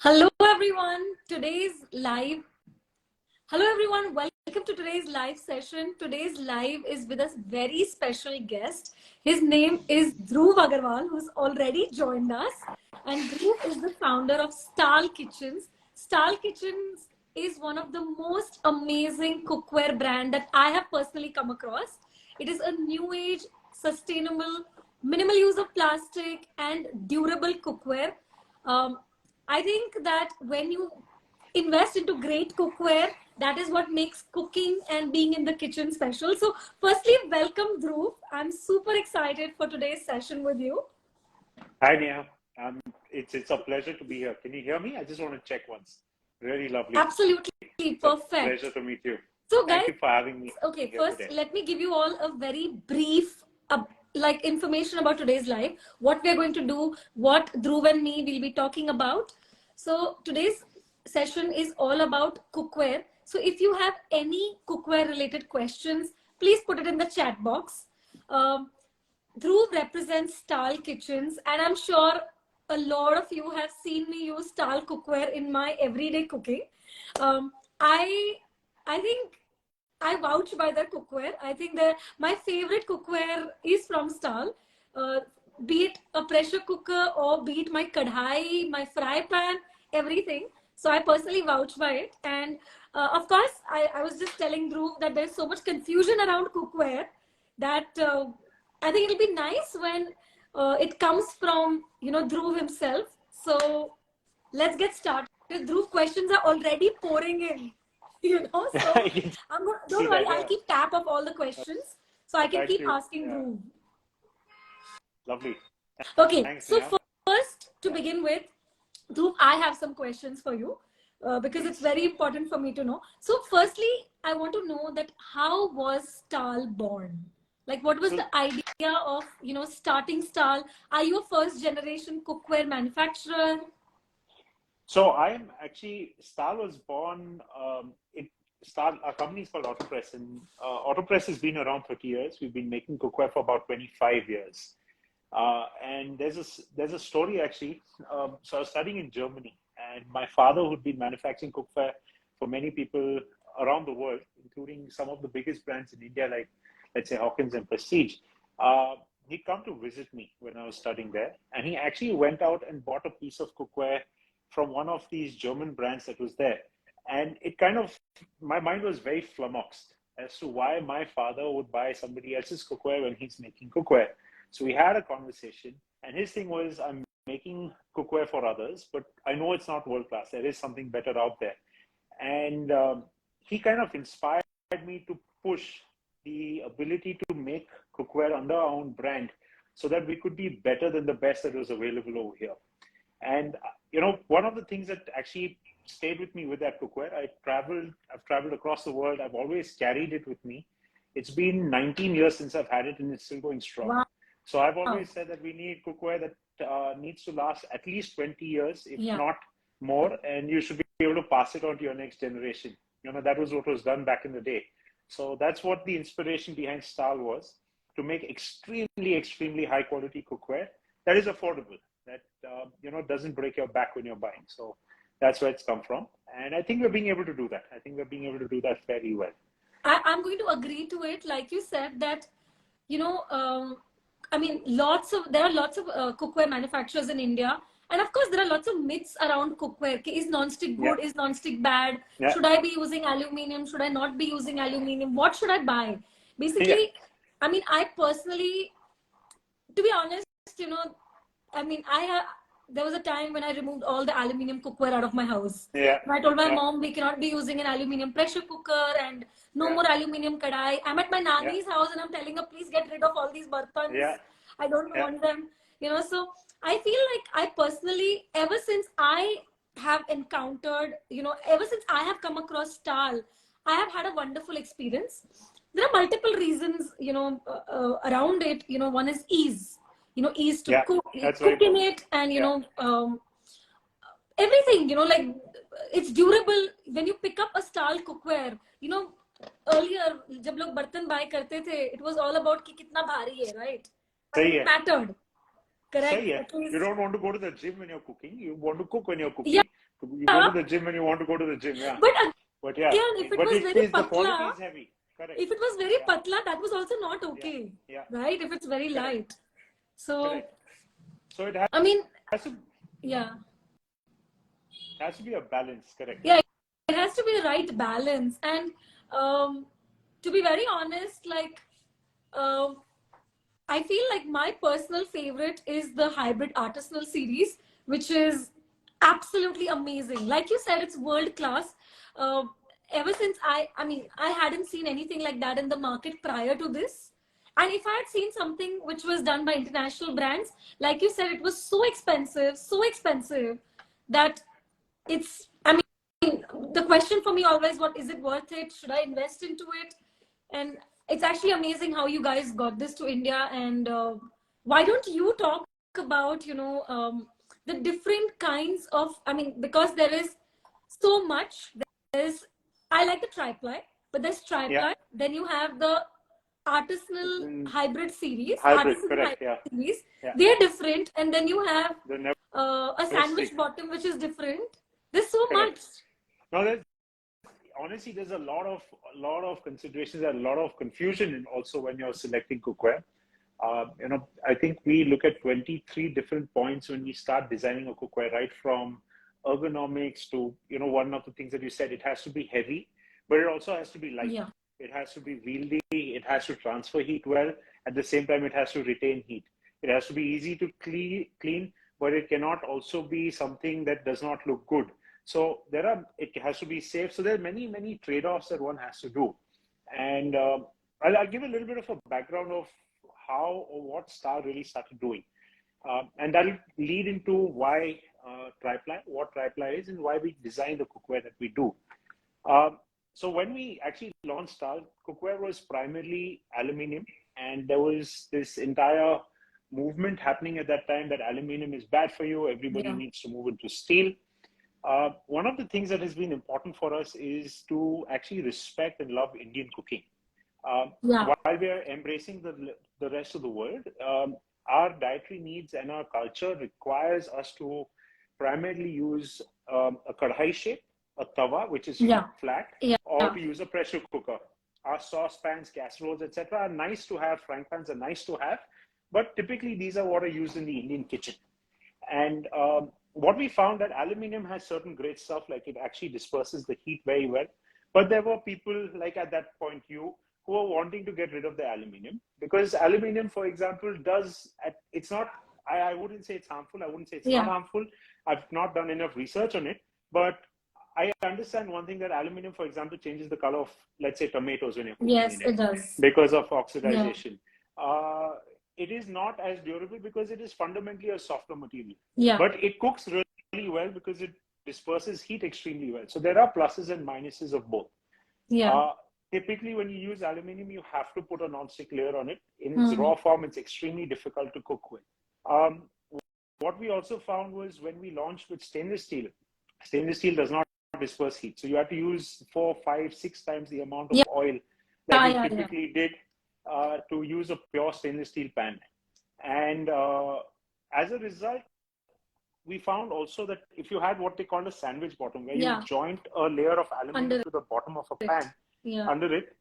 Hello everyone. Today's live. Hello everyone. Welcome to today's live session. Today's live is with a very special guest. His name is Dhruv Agarwal, who's already joined us. And Dhruv is the founder of Stahl Kitchens. Stahl Kitchens is one of the most amazing cookware brand that I have personally come across. It is a new age, sustainable, minimal use of plastic and durable cookware. I think that when you invest into great cookware, that is what makes cooking and being in the kitchen special. So firstly, welcome Dhruv. I'm super excited for today's session with you. Hi, Neha. It's a pleasure to be here. Can you hear me? I just want to check once. Really lovely. Absolutely. Perfect. Pleasure to meet you. So guys, thank you for having me. Okay, first let me give you all a very brief information about today's live, what we're going to do, what Dhruv and me will be talking about. So today's session is all about cookware. So if you have any cookware related questions, please put it in the chat box. Dhruv represents Stahl Kitchens, and I'm sure a lot of you have seen me use Stahl cookware in my everyday cooking. I think I vouch by their cookware. I think that my favorite cookware is from Stahl. Be it a pressure cooker or be it my kadhai, my fry pan, everything. So I personally vouch by it. And of course, I was just telling Dhruv that there's so much confusion around cookware that I think it'll be nice when it comes from, Dhruv himself. So let's get started. Dhruv, questions are already pouring in. So don't worry, I'll keep tab of all the questions so I can keep asking Dhruv. Lovely. Okay, thanks, so first, to begin with, Dhruv, I have some questions for you because it's very important for me to know. So firstly, I want to know that how was Stahl born? Like, what was the idea of, starting Stahl? Are you a first generation cookware manufacturer? So I'm actually, Stahl was born, our company is called Autopress, and Autopress has been around 30 years. We've been making cookware for about 25 years. And there's a story actually. So I was studying in Germany, and my father, who'd been manufacturing cookware for many people around the world, including some of the biggest brands in India, like, let's say, Hawkins and Prestige, he'd come to visit me when I was studying there. And he actually went out and bought a piece of cookware from one of these German brands that was there. And it kind of, my mind was very flummoxed as to why my father would buy somebody else's cookware when he's making cookware. So we had a conversation, and his thing was, I'm making cookware for others, but I know it's not world class. There is something better out there. And he kind of inspired me to push the ability to make cookware under our own brand so that we could be better than the best that was available over here. And, one of the things that actually stayed with me with that cookware, I've traveled across the world. I've always carried it with me. It's been 19 years since I've had it, and it's still going strong. Wow. So I've always said that we need cookware that needs to last at least 20 years, if not more, and you should be able to pass it on to your next generation. That was what was done back in the day. So that's what the inspiration behind Stahl was, to make extremely, extremely high quality cookware that is affordable, that doesn't break your back when you're buying. So that's where it's come from. And I think we're being able to do that. I think we're being able to do that fairly well. I'm going to agree to it. Like you said that, there are lots of cookware manufacturers in India. And of course, there are lots of myths around cookware. Is non-stick good? Is non-stick bad? Should I be using aluminium? Should I not be using aluminium? What should I buy? Basically, I personally, to be honest, there was a time when I removed all the aluminium cookware out of my house. I told my mom we cannot be using an aluminium pressure cooker and no more aluminium kadai. I'm at my nani's house and I'm telling her, please get rid of all these bartans. I don't want them. So I feel like I personally, ever since I have encountered, ever since I have come across Stahl, I have had a wonderful experience. There are multiple reasons, around it. One is ease. Ease to cook in it, and everything, like it's durable. When you pick up a Stahl cookware, earlier jab log bartan buy karte the, it was all about ki kitna bhari hai, right? It mattered. Correct. You don't want to go to the gym when you're cooking. You want to cook when you're cooking. You go to the gym when you want to go to the gym, yeah. But yeah, again, if it but was very the quality patla, is heavy. Correct. if it was very patla, that was also not okay, right? If it's very Correct. light. So, Correct. So it has, I mean, has to yeah. has to be a balance. Correct. Yeah, it has to be the right balance. And to be very honest, like, um, I feel like my personal favorite is the hybrid artisanal series, which is absolutely amazing. Like you said, it's world class. Uh, Ever since I mean, I hadn't seen anything like that in the market prior to this. And if I had seen something which was done by international brands, like you said, it was so expensive that it's, I mean, the question for me always, what is it worth it? Should I invest into it? And it's actually amazing how you guys got this to India. And why don't you talk about, the different kinds of, I mean, because there is so much. There's, I like the tri-ply, but there's Yeah. tri-ply. Then you have the artisanal hybrid series, Hybrid, artisan correct. hybrid Yeah. series. Yeah. They're different. And then you have The a sandwich bottom, which is different. There's so much. No, honestly, there's a lot of considerations and a lot of confusion also when you're selecting cookware. I think we look at 23 different points when we start designing a cookware, right from ergonomics to, one of the things that you said, it has to be heavy, but it also has to be light. Yeah. It has to be wieldy. It has to transfer heat well. At the same time, it has to retain heat. It has to be easy to clean, but it cannot also be something that does not look good. So it has to be safe. So there are many, many trade-offs that one has to do. And I'll give a little bit of a background of how or what Stahl really started doing. And that'll lead into why tri-ply, what tri-ply is, and why we design the cookware that we do. So when we actually launched Stahl, cookware was primarily aluminium, and there was this entire movement happening at that time that aluminium is bad for you. Everybody needs to move into steel. One of the things that has been important for us is to actually respect and love Indian cooking. While we are embracing the rest of the world, our dietary needs and our culture requires us to primarily use a kadhai shape, a tawa, which is flat, or to use a pressure cooker. Our saucepans, casseroles, etc. are nice to have. Frying pans are nice to have, but typically these are what are used in the Indian kitchen. And what we found that aluminium has certain great stuff, like it actually disperses the heat very well. But there were people like at that point who are wanting to get rid of the aluminium, because aluminium, for example, it's not, I wouldn't say it's harmful. I wouldn't say it's not harmful. I've not done enough research on it, but I understand one thing, that aluminium, for example, changes the color of, let's say, tomatoes when you're cooking it does. because of oxidization. It is not as durable because it is fundamentally a softer material. But it cooks really well because it disperses heat extremely well. So there are pluses and minuses of both. Typically, when you use aluminium, you have to put a non-stick layer on it. In its raw form, it's extremely difficult to cook with. What we also found was when we launched with stainless steel does not disperse heat. So you have to use 4, 5, 6 times the amount of oil that you typically did to use a pure stainless steel pan. And as a result, we found also that if you had what they call a sandwich bottom, where you joint a layer of aluminum to the bottom of a pan, under it,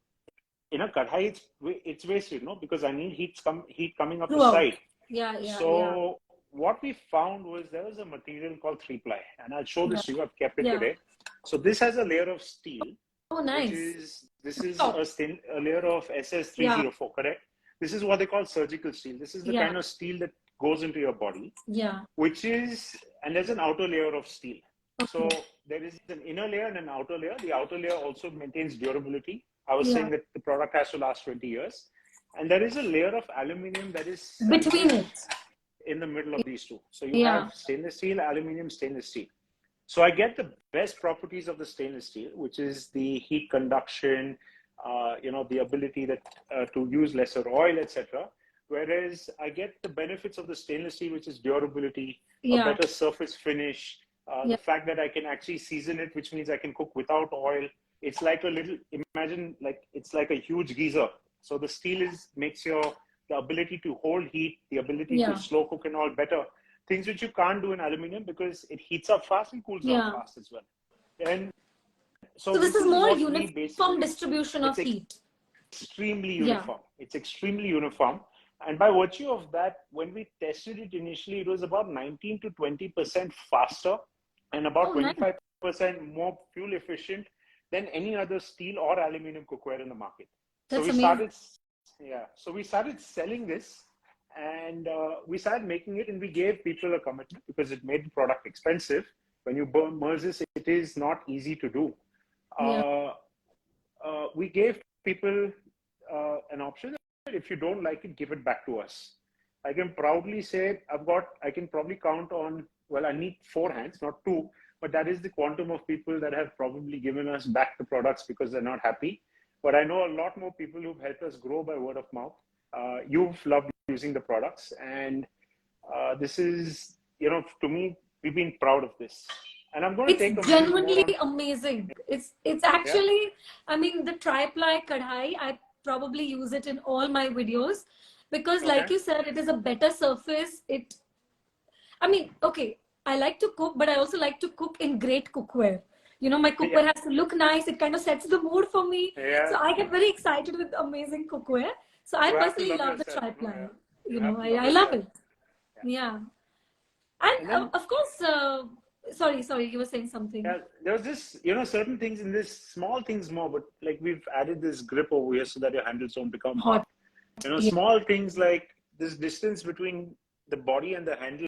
in a kadhai, it's wasted, because I need heat coming up the side. So what we found was there was a material called 3-ply, and I'll show this to you. I've kept it today. So this has a layer of steel. Oh, nice. This is a layer of SS304, correct? This is what they call surgical steel. This is the kind of steel that goes into your body. And there's an outer layer of steel. So there is an inner layer and an outer layer. The outer layer also maintains durability. I was saying that the product has to last 20 years. And there is a layer of aluminum that is between it, in the middle of these two. So you have stainless steel, aluminum, stainless steel. So I get the best properties of the stainless steel, which is the heat conduction, the ability to use lesser oil, etc. Whereas I get the benefits of the stainless steel, which is durability, a better surface finish, the fact that I can actually season it, which means I can cook without oil. It's like it's like a huge geyser. So the steel makes the ability to hold heat, the ability to slow cook and all better. things which you can't do in aluminum because it heats up fast and cools down fast as well. And so So this this is is more what we uniform basically, distribution of heat. extremely Yeah. uniform. It's extremely uniform. And by virtue of that, when we tested it initially, it was about 19 to 20% faster and about 25% more fuel efficient than any other steel or aluminum cookware in the market. That's so we amazing. started selling this, and we started making it, and we gave people a commitment because it made the product expensive. When you merge this, it is not easy to do. We gave people an option that if you don't like it, give it back to us. I can proudly say I can probably count on, well, I need 4 hands, not 2, but that is the quantum of people that have probably given us back the products because they're not happy. But I know a lot more people who've helped us grow by word of mouth. You've loved using the products, and this is, to me, we've been proud of this. And I'm going to take a minute more on. It's genuinely amazing. It's actually, I mean, the tri-ply kadhai, I probably use it in all my videos because, like you said, it is a better surface. I mean, okay, I like to cook, but I also like to cook in great cookware. My cookware has to look nice. It kind of sets the mood for me. So I get very excited with amazing cookware. So I personally love the tri-ply. I love it. Yeah. And of course, sorry, you were saying something. Yeah, there was this, certain things in this, small things more, but like we've added this grip over here so that your handles don't become hot. Small things like this distance between the body and the handle,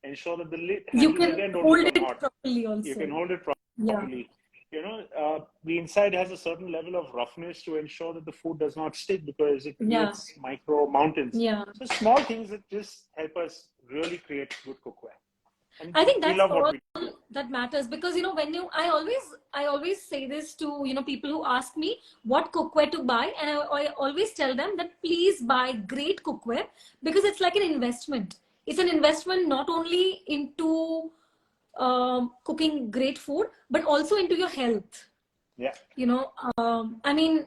ensure that the handles again don't become hot. Properly also. You can hold it properly. The inside has a certain level of roughness to ensure that the food does not stick because it creates micro mountains. So small things that just help us really create good cookware. And I think that's all that matters because I always say this to people who ask me what cookware to buy, and I always tell them that please buy great cookware because it's like an investment. It's an investment not only into cooking great food but also into your health. Yeah. I mean,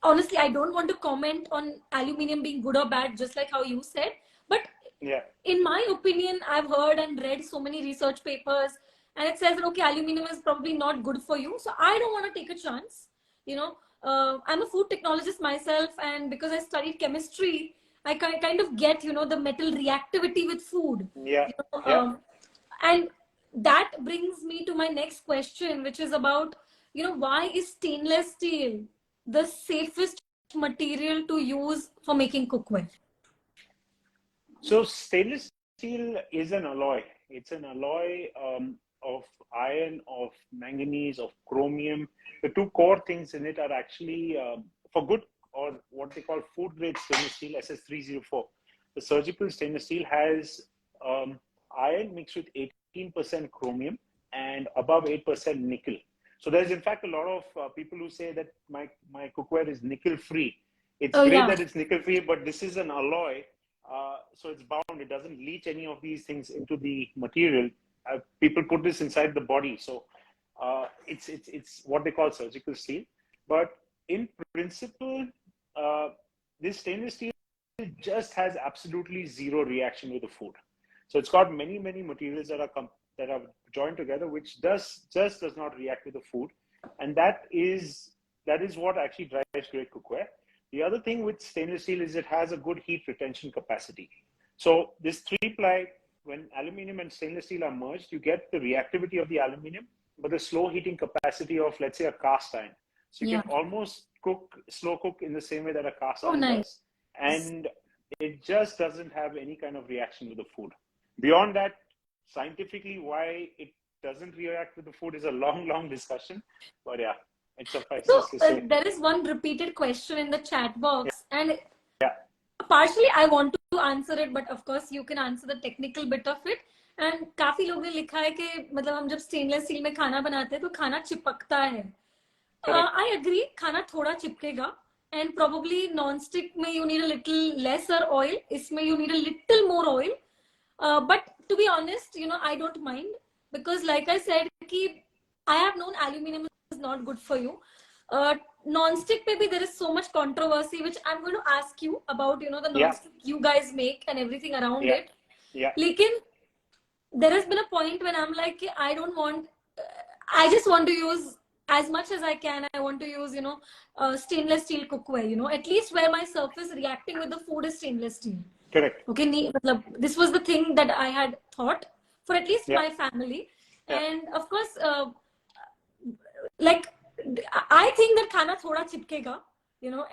honestly, I don't want to comment on aluminum being good or bad, just like how you said, but in my opinion, I've heard and read so many research papers and it says that, okay, aluminum is probably not good for you. So I don't want to take a chance. I'm a food technologist myself, and because I studied chemistry, I kind of get, the metal reactivity with food. And that brings me to my next question, which is about, why is stainless steel the safest material to use for making cookware? So stainless steel is an alloy. It's an alloy of iron, of manganese, of chromium. The 2 core things in it are actually for good, or what they call food grade stainless steel, SS304. The surgical stainless steel has iron mixed with 18% chromium and above 8% nickel. So there's in fact a lot of people who say that my cookware is nickel free. It's great that it's nickel free, but this is an alloy. So it's bound. It doesn't leach any of these things into the material. People put this inside the body. So it's what they call surgical steel. But in principle, this stainless steel just has absolutely zero reaction with the food. So it's got many materials that are joined together, which just does not react with the food, and that is what actually drives great cookware. The other thing with stainless steel is it has a good heat retention capacity. So this 3-ply, when aluminum and stainless steel are merged, you get the reactivity of the aluminum, but the slow heating capacity of, let's say, a cast iron. So you can almost slow cook in the same way that a cast iron does. And it just doesn't have any kind of reaction with the food. Beyond that, scientifically, why it doesn't react with the food is a long discussion. But yeah, it suffices to say. There is one repeated question in the chat box, and partially I want to answer it, but of course you can answer the technical bit of it. And काफी लोग ने लिखा है कि मतलब हम जब stainless steel में खाना बनाते हैं तो खाना चिपकता है. I agree, खाना थोड़ा चिपकेगा, and probably non-stick में you need a little lesser oil. इसमें you need a little more oil. But to be honest, I don't mind because, like I said, I have known aluminum is not good for you. Non-stick maybe there is so much controversy, which I'm going to ask you about, the non-stick you guys make and everything around it. Yeah. Lekin there has been a point when I'm like, I don't want, I just want to use as much as I can. I want to use, stainless steel cookware, at least where my surface reacting with the food is stainless steel. Correct. Okay, this was the thing that I had thought for at least Yeah. my family. Yeah. And of course, like, I think that khana thoda chipkega,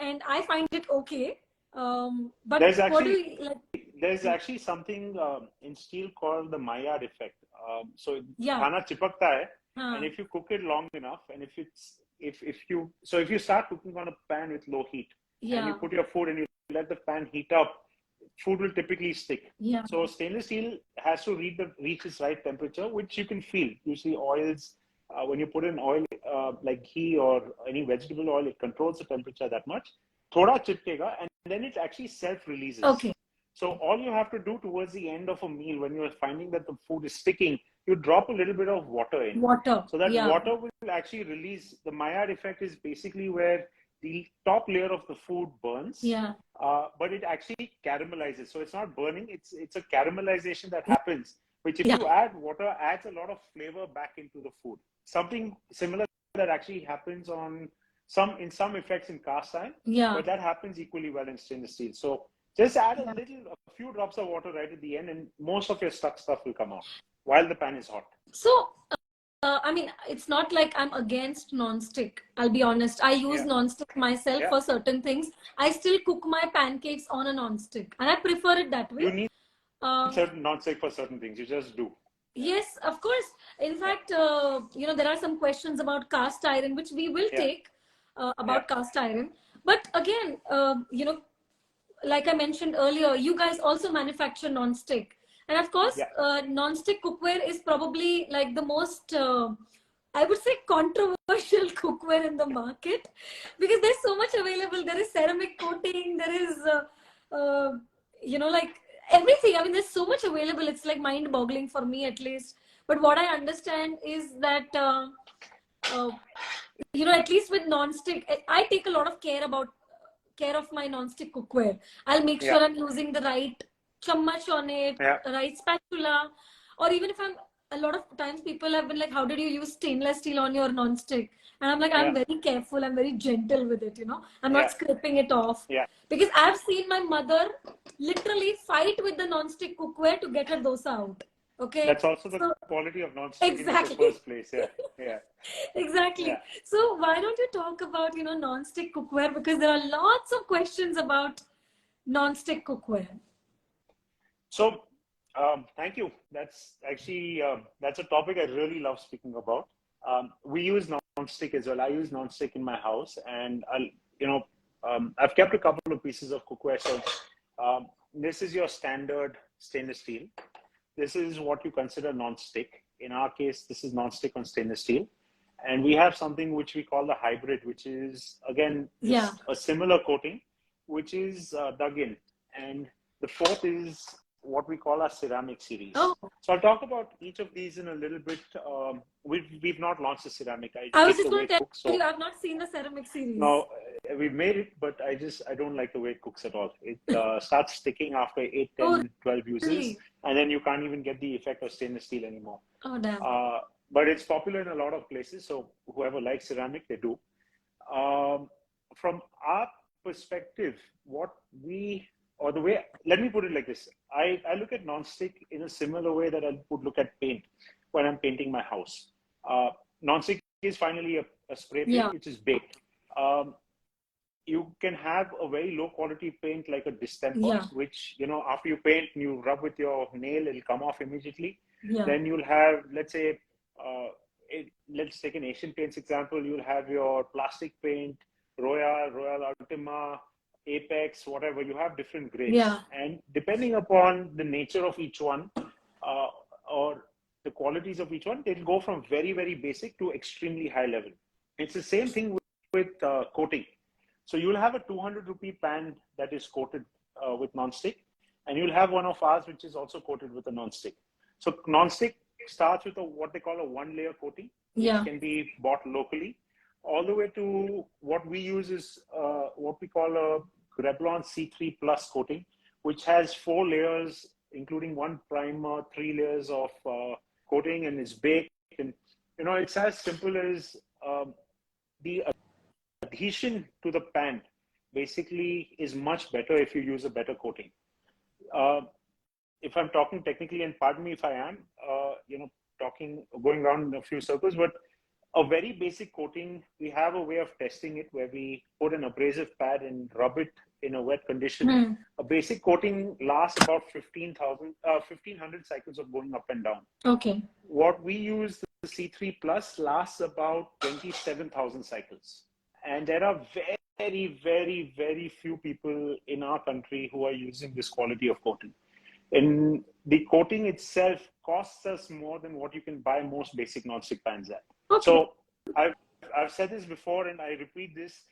and I find it okay. But There's what do actually you like? there's actually something in steel called the Maillard effect. So Yeah. khana chipakta hai, and Huh. if you cook it long enough, and if you start cooking on a pan with low heat, and you Yeah. put your food and you let the pan heat up, food will typically stick. Yeah. So stainless steel has to reach its right temperature, which you can feel. Usually oils, when you put in oil like ghee or any vegetable oil, it controls the temperature that much. Thoda chipkega, and then it actually self-releases. Okay. So all you have to do towards the end of a meal, when you're finding that the food is sticking, you drop a little bit of water in. Water. So that Yeah. water will actually release. The Maillard effect is basically where the top layer of the food burns, Yeah. but it actually caramelizes. So it's not burning; it's a caramelization that happens, which if Yeah. you add water, adds a lot of flavor back into the food. Something similar that actually happens in some effects in cast iron, Yeah. but that happens equally well in stainless steel. So just add a few drops of water right at the end, and most of your stuck stuff will come out while the pan is hot. So, I mean, it's not like I'm against non-stick. I'll be honest. I use non-stick myself for certain things. I still cook my pancakes on a non-stick, and I prefer it that way. You need certain non-stick for certain things. You just do. Yes, of course. In fact, there are some questions about cast iron, which we will take about cast iron. But again, like I mentioned earlier, you guys also manufacture non-stick. And of course, non-stick cookware is probably like the most, I would say, controversial cookware in the market, because there's so much available. There is ceramic coating, there is, like everything. I mean, there's so much available. It's like mind-boggling for me, at least. But what I understand is that, at least with non-stick, I take a lot of care of my non-stick cookware. I'll make sure I'm using the right chammach on it, right spatula, or even if a lot of times people have been like, how did you use stainless steel on your non-stick? And I'm like, I'm very careful, I'm very gentle with it, I'm not scraping it off. Because I've seen my mother literally fight with the non-stick cookware to get her dosa out. Okay. That's also the quality of non-stick in the first place. Exactly. So why don't you talk about, non-stick cookware? Because there are lots of questions about non-stick cookware. So, thank you. That's actually, that's a topic I really love speaking about. We use non-stick as well. I use non-stick in my house, and I've kept a couple of pieces of cookware. So, this is your standard stainless steel. This is what you consider non-stick. In our case, this is non-stick on stainless steel. And we have something which we call the hybrid, which is, again, a similar coating, which is dug in. And the fourth is what we call our ceramic series. So I'll talk about each of these in a little bit. We've not launched the ceramic. I was just going to tell you, I've not seen the ceramic series. No, we've made it, but I don't like the way it cooks at all. It starts sticking after 8, 10, 12 uses, really? And then you can't even get the effect of stainless steel anymore. Oh, damn. But it's popular in a lot of places, so whoever likes ceramic, they do. From our perspective, let me put it like this. I look at non-stick in a similar way that I would look at paint when I'm painting my house. Non-stick is finally a spray paint, which is baked. You can have a very low quality paint like a distemper, which, after you paint and you rub with your nail, it'll come off immediately. Then you'll have, let's say, let's take an Asian Paints example. You'll have your plastic paint, Royal Ultima, Apex, whatever. You have different grades. And depending upon the nature of each one, or the qualities of each one, they'll go from very, very basic to extremely high level. It's the same thing with coating. So you'll have a 200 rupee pan that is coated with non-stick, and you'll have one of ours which is also coated with a non-stick. So non-stick starts with what they call a one-layer coating, which can be bought locally, all the way to what we use is what we call a Grublon C3 Plus coating, which has 4 layers including one primer, 3 layers of coating, and it's baked. And it's as simple as the adhesion to the pan basically is much better if you use a better coating. If I'm talking technically, and pardon me if I am, going around in a few circles, but a very basic coating, we have a way of testing it where we put an abrasive pad and rub it in a wet condition. A basic coating lasts about 1500 cycles of going up and down. Okay. What we use, the C3 Plus, lasts about 27,000 cycles. And there are very, very, very few people in our country who are using this quality of coating. And the coating itself costs us more than what you can buy most basic non-stick pans at. Okay. So I've said this before, and I repeat this: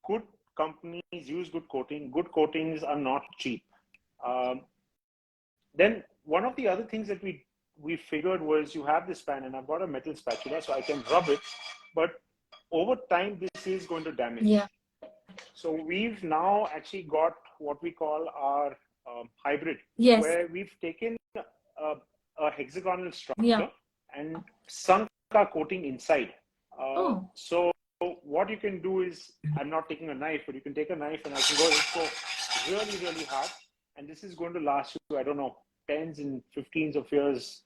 good companies use good coating. Good coatings are not cheap. Then one of the other things that we figured was, you have this pan, and I've got a metal spatula, so I can rub it, but over time this is going to damage. Yeah. So we've now actually got what we call our hybrid, yes, where we've taken a hexagonal structure and sunk our coating inside. So what you can do is, I'm not taking a knife, but you can take a knife and I can go really, really hard. And this is going to last you, I don't know, tens and 15s of years,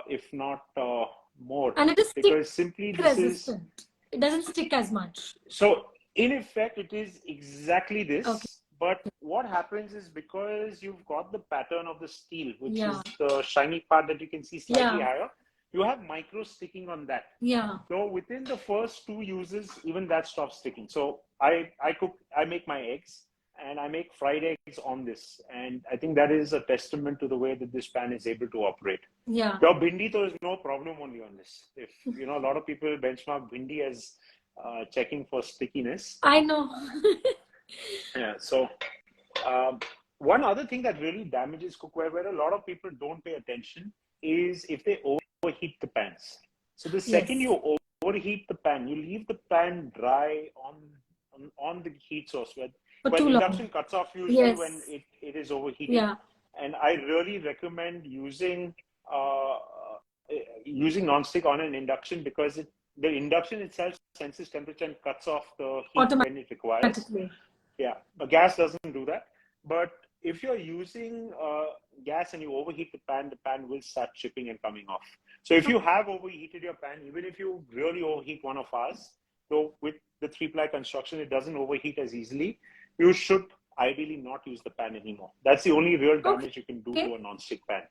if not more. And it is because simply this resistant. It doesn't stick as much. So in effect, it is exactly this. Okay. But what happens is, because you've got the pattern of the steel, which is the shiny part that you can see slightly higher, you have micro sticking on that. Yeah. So within the first 2 uses, even that stops sticking. So I make my eggs, and I make fried eggs on this. And I think that is a testament to the way that this pan is able to operate. Yeah. Your bhindi, there is no problem only on this. If a lot of people benchmark bhindi as checking for stickiness. I know. Yeah. So one other thing that really damages cookware, where a lot of people don't pay attention, is if they overheat the pans. So the second you overheat the pan, you leave the pan dry on the heat source, when induction cuts off usually when it is overheated. Yeah. And I really recommend using non-stick on an induction, because the induction itself senses temperature and cuts off the heat when it requires. Yeah, a gas doesn't do that. But if you're using gas and you overheat the pan will start chipping and coming off. So if you have overheated your pan, even if you really overheat one of ours, so with the 3-ply construction, it doesn't overheat as easily, you should ideally not use the pan anymore. That's the only real damage you can do to a non-stick pan.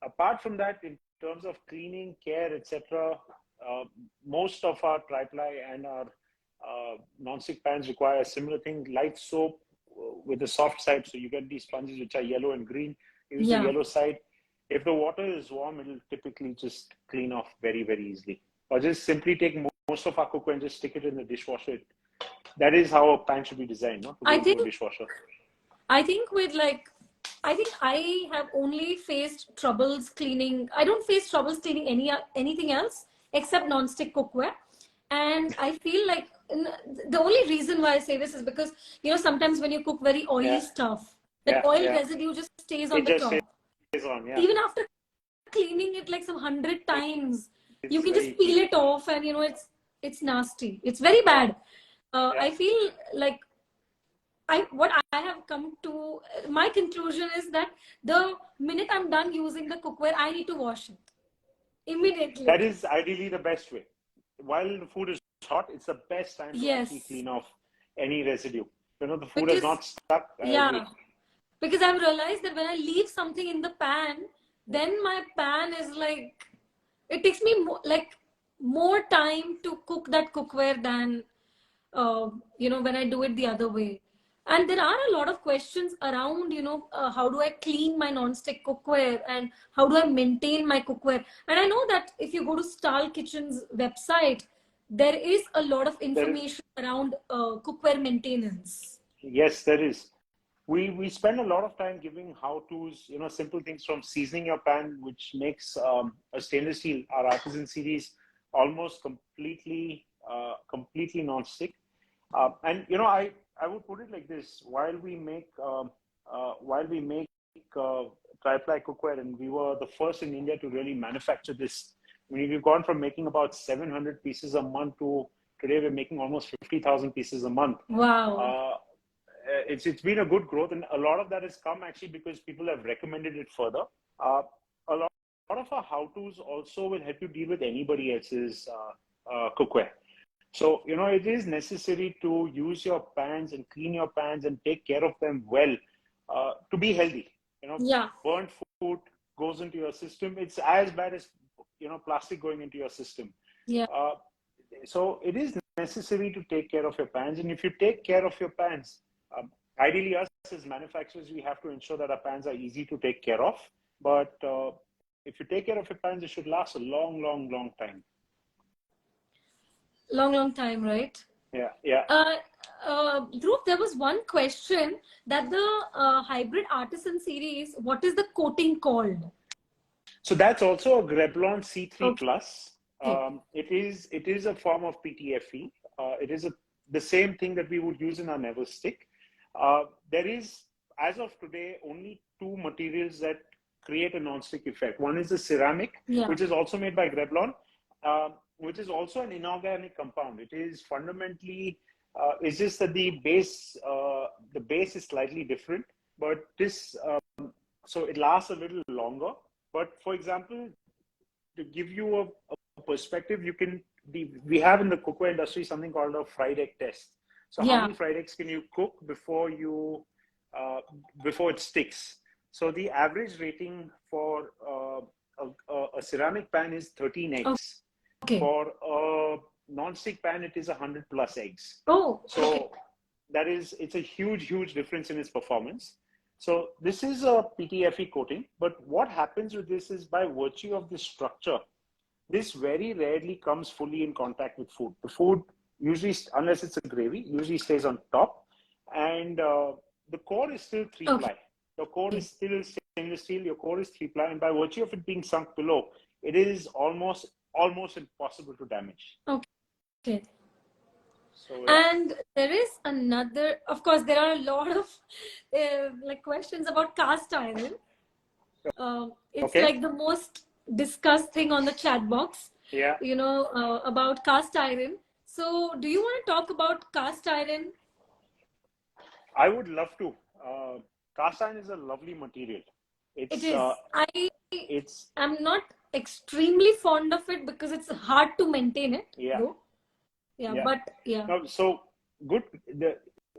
Apart from that, in terms of cleaning, care, etc., most of our tri-ply and our non-stick pans require a similar thing: light soap with a soft side. So you get these sponges which are yellow and green. Use the yellow side. If the water is warm, it'll typically just clean off very, very easily. Or just simply take most of our cookware and just stick it in the dishwasher. That is how a pan should be designed, not to go into a dishwasher. I think I have only faced troubles cleaning. I don't face troubles cleaning anything else except non-stick cookware. And I feel like the only reason why I say this is because, sometimes when you cook very oily stuff, that oil residue just stays on the top. Even after cleaning it like some 100 times, you can just peel it off, and it's nasty. It's very bad. I feel like what I have come to, my conclusion is that the minute I'm done using the cookware, I need to wash it immediately. That is ideally the best way. While the food is hot, it's the best time to actually clean off any residue. The food is not stuck. Because I've realized that when I leave something in the pan, then my pan is like, it takes me more time to cook that cookware than when I do it the other way. And there are a lot of questions around, how do I clean my non-stick cookware, and how do I maintain my cookware? And I know that if you go to Stahl Kitchen's website, there is a lot of information around cookware maintenance. Yes, there is. We spend a lot of time giving how-tos, simple things from seasoning your pan, which makes a stainless steel, our artisan series, almost completely non-stick. And I would put it like this: while we make tri-ply cookware, and we were the first in India to really manufacture this. I mean, we've gone from making about 700 pieces a month to today we're making almost 50,000 pieces a month. Wow. It's been a good growth, and a lot of that has come actually because people have recommended it further. A lot of our how-tos also will help you deal with anybody else's cookware. So, it is necessary to use your pans and clean your pans and take care of them well to be healthy. Yeah. Burnt food goes into your system. It's as bad as, plastic going into your system. Yeah. So it is necessary to take care of your pans. And if you take care of your pans, ideally us as manufacturers, we have to ensure that our pans are easy to take care of. But if you take care of your pans, it should last a long, long, long time. Long time, right? Yeah. Dhruv, there was one question that the hybrid artisan series, what is the coating called? So that's also a Grublon C3 Okay. Plus. It is a form of PTFE. It is the same thing that we would use in our Never Stick. There is, as of today, only two materials that create a non-stick effect. One is the ceramic, which is also made by Grublon, which is also an inorganic compound. It is fundamentally, it's just that the base is slightly different, but this, so it lasts a little longer. But for example, to give you a perspective, we have in the cookware industry something called a fried egg test. So how many fried eggs can you cook before it sticks? So the average rating for a ceramic pan is 13 eggs. Okay. For a non-stick pan, it is 100 plus eggs. Oh, so it's a huge difference in its performance. So this is a PTFE coating, but what happens with this is by virtue of this structure, this very rarely comes fully in contact with food. The food usually, unless it's a gravy, usually stays on top, and the core is still 3-ply. Okay. The core is still stainless steel. Your core is 3-ply, and by virtue of it being sunk below, it is almost impossible to damage. Okay. So, and there is another, of course, there are a lot of questions about cast iron. It's like the most discussed thing on the chat box. Yeah. About cast iron. So do you want to talk about cast iron? I would love to. Cast iron is a lovely material. It is. I'm not extremely fond of it because it's hard to maintain it. So good. The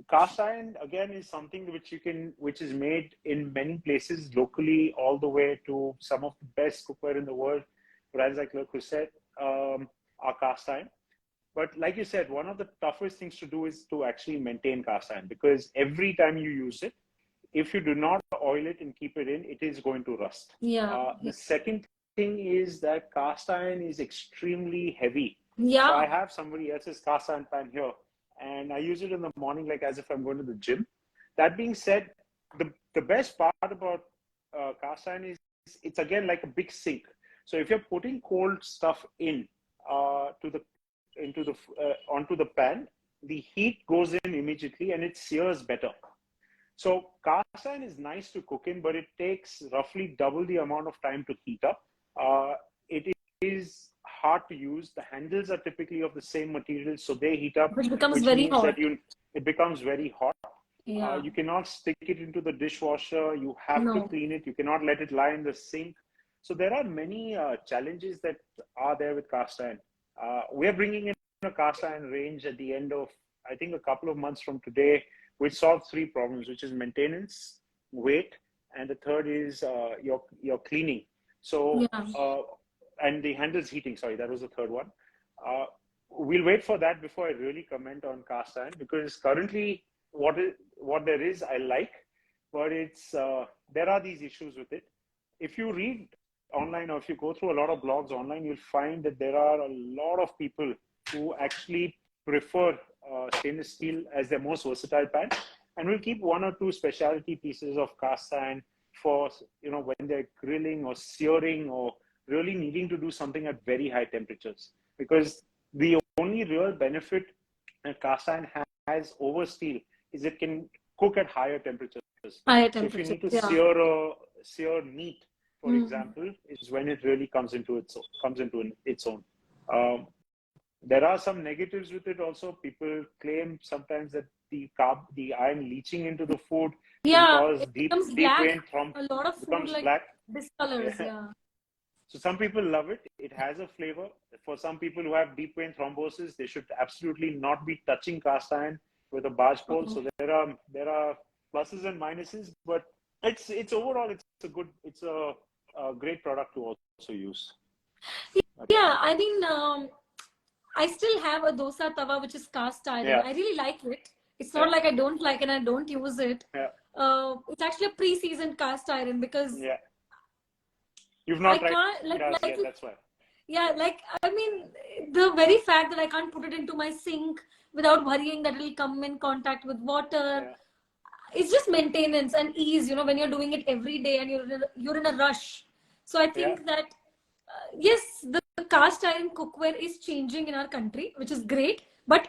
cast iron again is something which is made in many places locally, all the way to some of the best cookware in the world. Brands like Le Creuset are cast iron. But like you said, one of the toughest things to do is to actually maintain cast iron, because every time you use it, if you do not oil it and keep it in, it is going to rust. The second thing is that cast iron is extremely heavy. So I have somebody else's cast iron pan here, and I use it in the morning like as if I'm going to the gym. That being said, the best part about cast iron is it's again like a big sink. So if you're putting cold stuff onto the pan, the heat goes in immediately and it sears better. So cast iron is nice to cook in, but it takes roughly double the amount of time to heat up. It is hard to use. The handles are typically of the same material, so they heat up, which very hot. It becomes very hot. You cannot stick it into the dishwasher. You have to clean it. You cannot let it lie in the sink. So there are many challenges that are there with cast iron. We're bringing in a cast iron range at the end of, I think, a couple of months from today, which solves 3 problems, which is maintenance, weight, and the third is your cleaning. So, and the handles heating, sorry, that was the third one. We'll wait for that before I really comment on cast iron, because currently what there is, I like, but there are these issues with it. If you read online, or if you go through a lot of blogs online, you'll find that there are a lot of people who actually prefer stainless steel as their most versatile pan, and will keep 1 or 2 specialty pieces of cast iron for when they're grilling or searing or really needing to do something at very high temperatures. Because the only real benefit that cast iron has over steel is it can cook at higher temperatures. Higher So if you temperature. need to Yeah. sear meat, for example, is when it really comes into its own. There are some negatives with it also. People claim sometimes that the iron leaching into the food can Yeah, cause it deep becomes black. vein thromb A lot of food becomes like black. discolors. Yeah. Yeah. So some people love it. It has a flavor. For some people who have deep vein thrombosis, they should absolutely not be touching cast iron with a barge pole. So there are pluses and minuses, but it's overall it's a great product to also use. Yeah, I mean, I still have a dosa tawa which is cast iron. Yeah, I really like it. It's yeah, not like I don't like it and I don't use it. yeah, It's actually a pre-seasoned cast iron because yeah. You've I not tried can't ours yet, that's why. yeah, like I mean, the very fact that I can't put it into my sink without worrying that it'll come in contact with water. Yeah, It's just maintenance and ease, when you're doing it every day and you're in a rush. So I yeah, think that yes, the cast iron cookware is changing in our country, which is great. But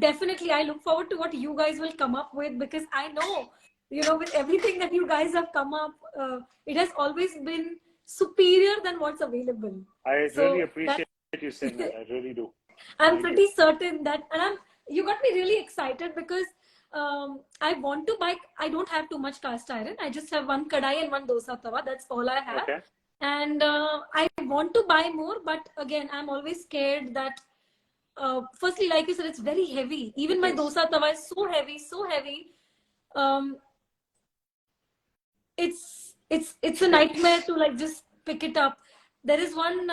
definitely, I look forward to what you guys will come up with because I know, with everything that you guys have come up, it has always been superior than what's available. I really So that appreciate you saying that. I really do. I'm Thank you. pretty certain that, and you got me really excited because I want to buy. I don't have too much cast iron. I just have one kadai and one dosa tawa. That's all I have. Okay. And I want to buy more, but again, I'm always scared that. Firstly, like you said, it's very heavy. Even It my is. dosa tawa is so heavy, so heavy. Um, it's a nightmare to like just pick it up. There is one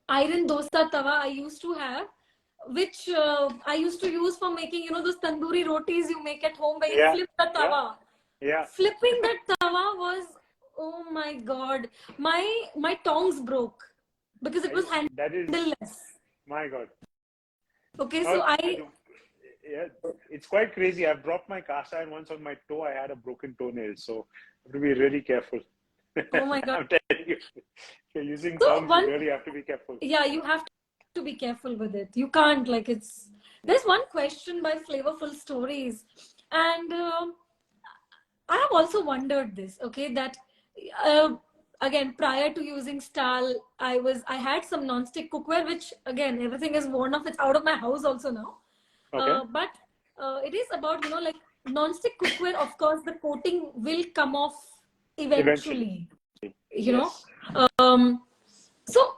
iron dosa tawa I used to have, which I used to use for making, those tandoori rotis you make at home where you Yeah, flip the yeah, tawa. yeah. Flipping that tawa was, oh my God, my tongs broke because it was That is, handleless. my God. Okay, Oh, so I, yeah, it's quite crazy. I've dropped my cast iron once on my toe. I had a broken toenail, so I have to be really careful. oh my God. I'm telling you, if you're using So tongs, you one, really have to be careful. yeah, you have to be careful with it. You can't like there's one question by Flavorful Stories, and I have also wondered this, okay, that uh, again, prior to using Stahl, I had some non-stick cookware, which again, everything is worn off. It's out of my house also now. Okay. But it is about, like non-stick cookware, of course, the coating will come off Eventually, eventually, you know. yes. Um, so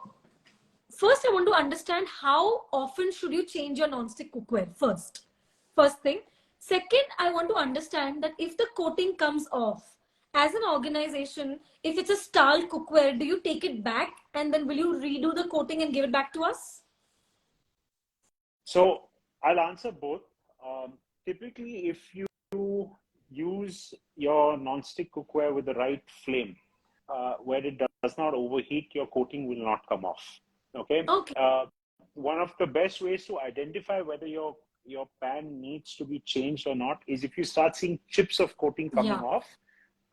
first I want to understand how often should you change your non-stick cookware first thing. Second, I want to understand that if the coating comes off, as an organization, if it's a Stahl cookware, do you take it back and then will you redo the coating and give it back to us? So I'll answer both. Typically, if you use your non-stick cookware with the right flame, where it does not overheat, your coating will not come off. Okay. Okay. One of the best ways to identify whether your pan needs to be changed or not is if you start seeing chips of coating coming Yeah. off.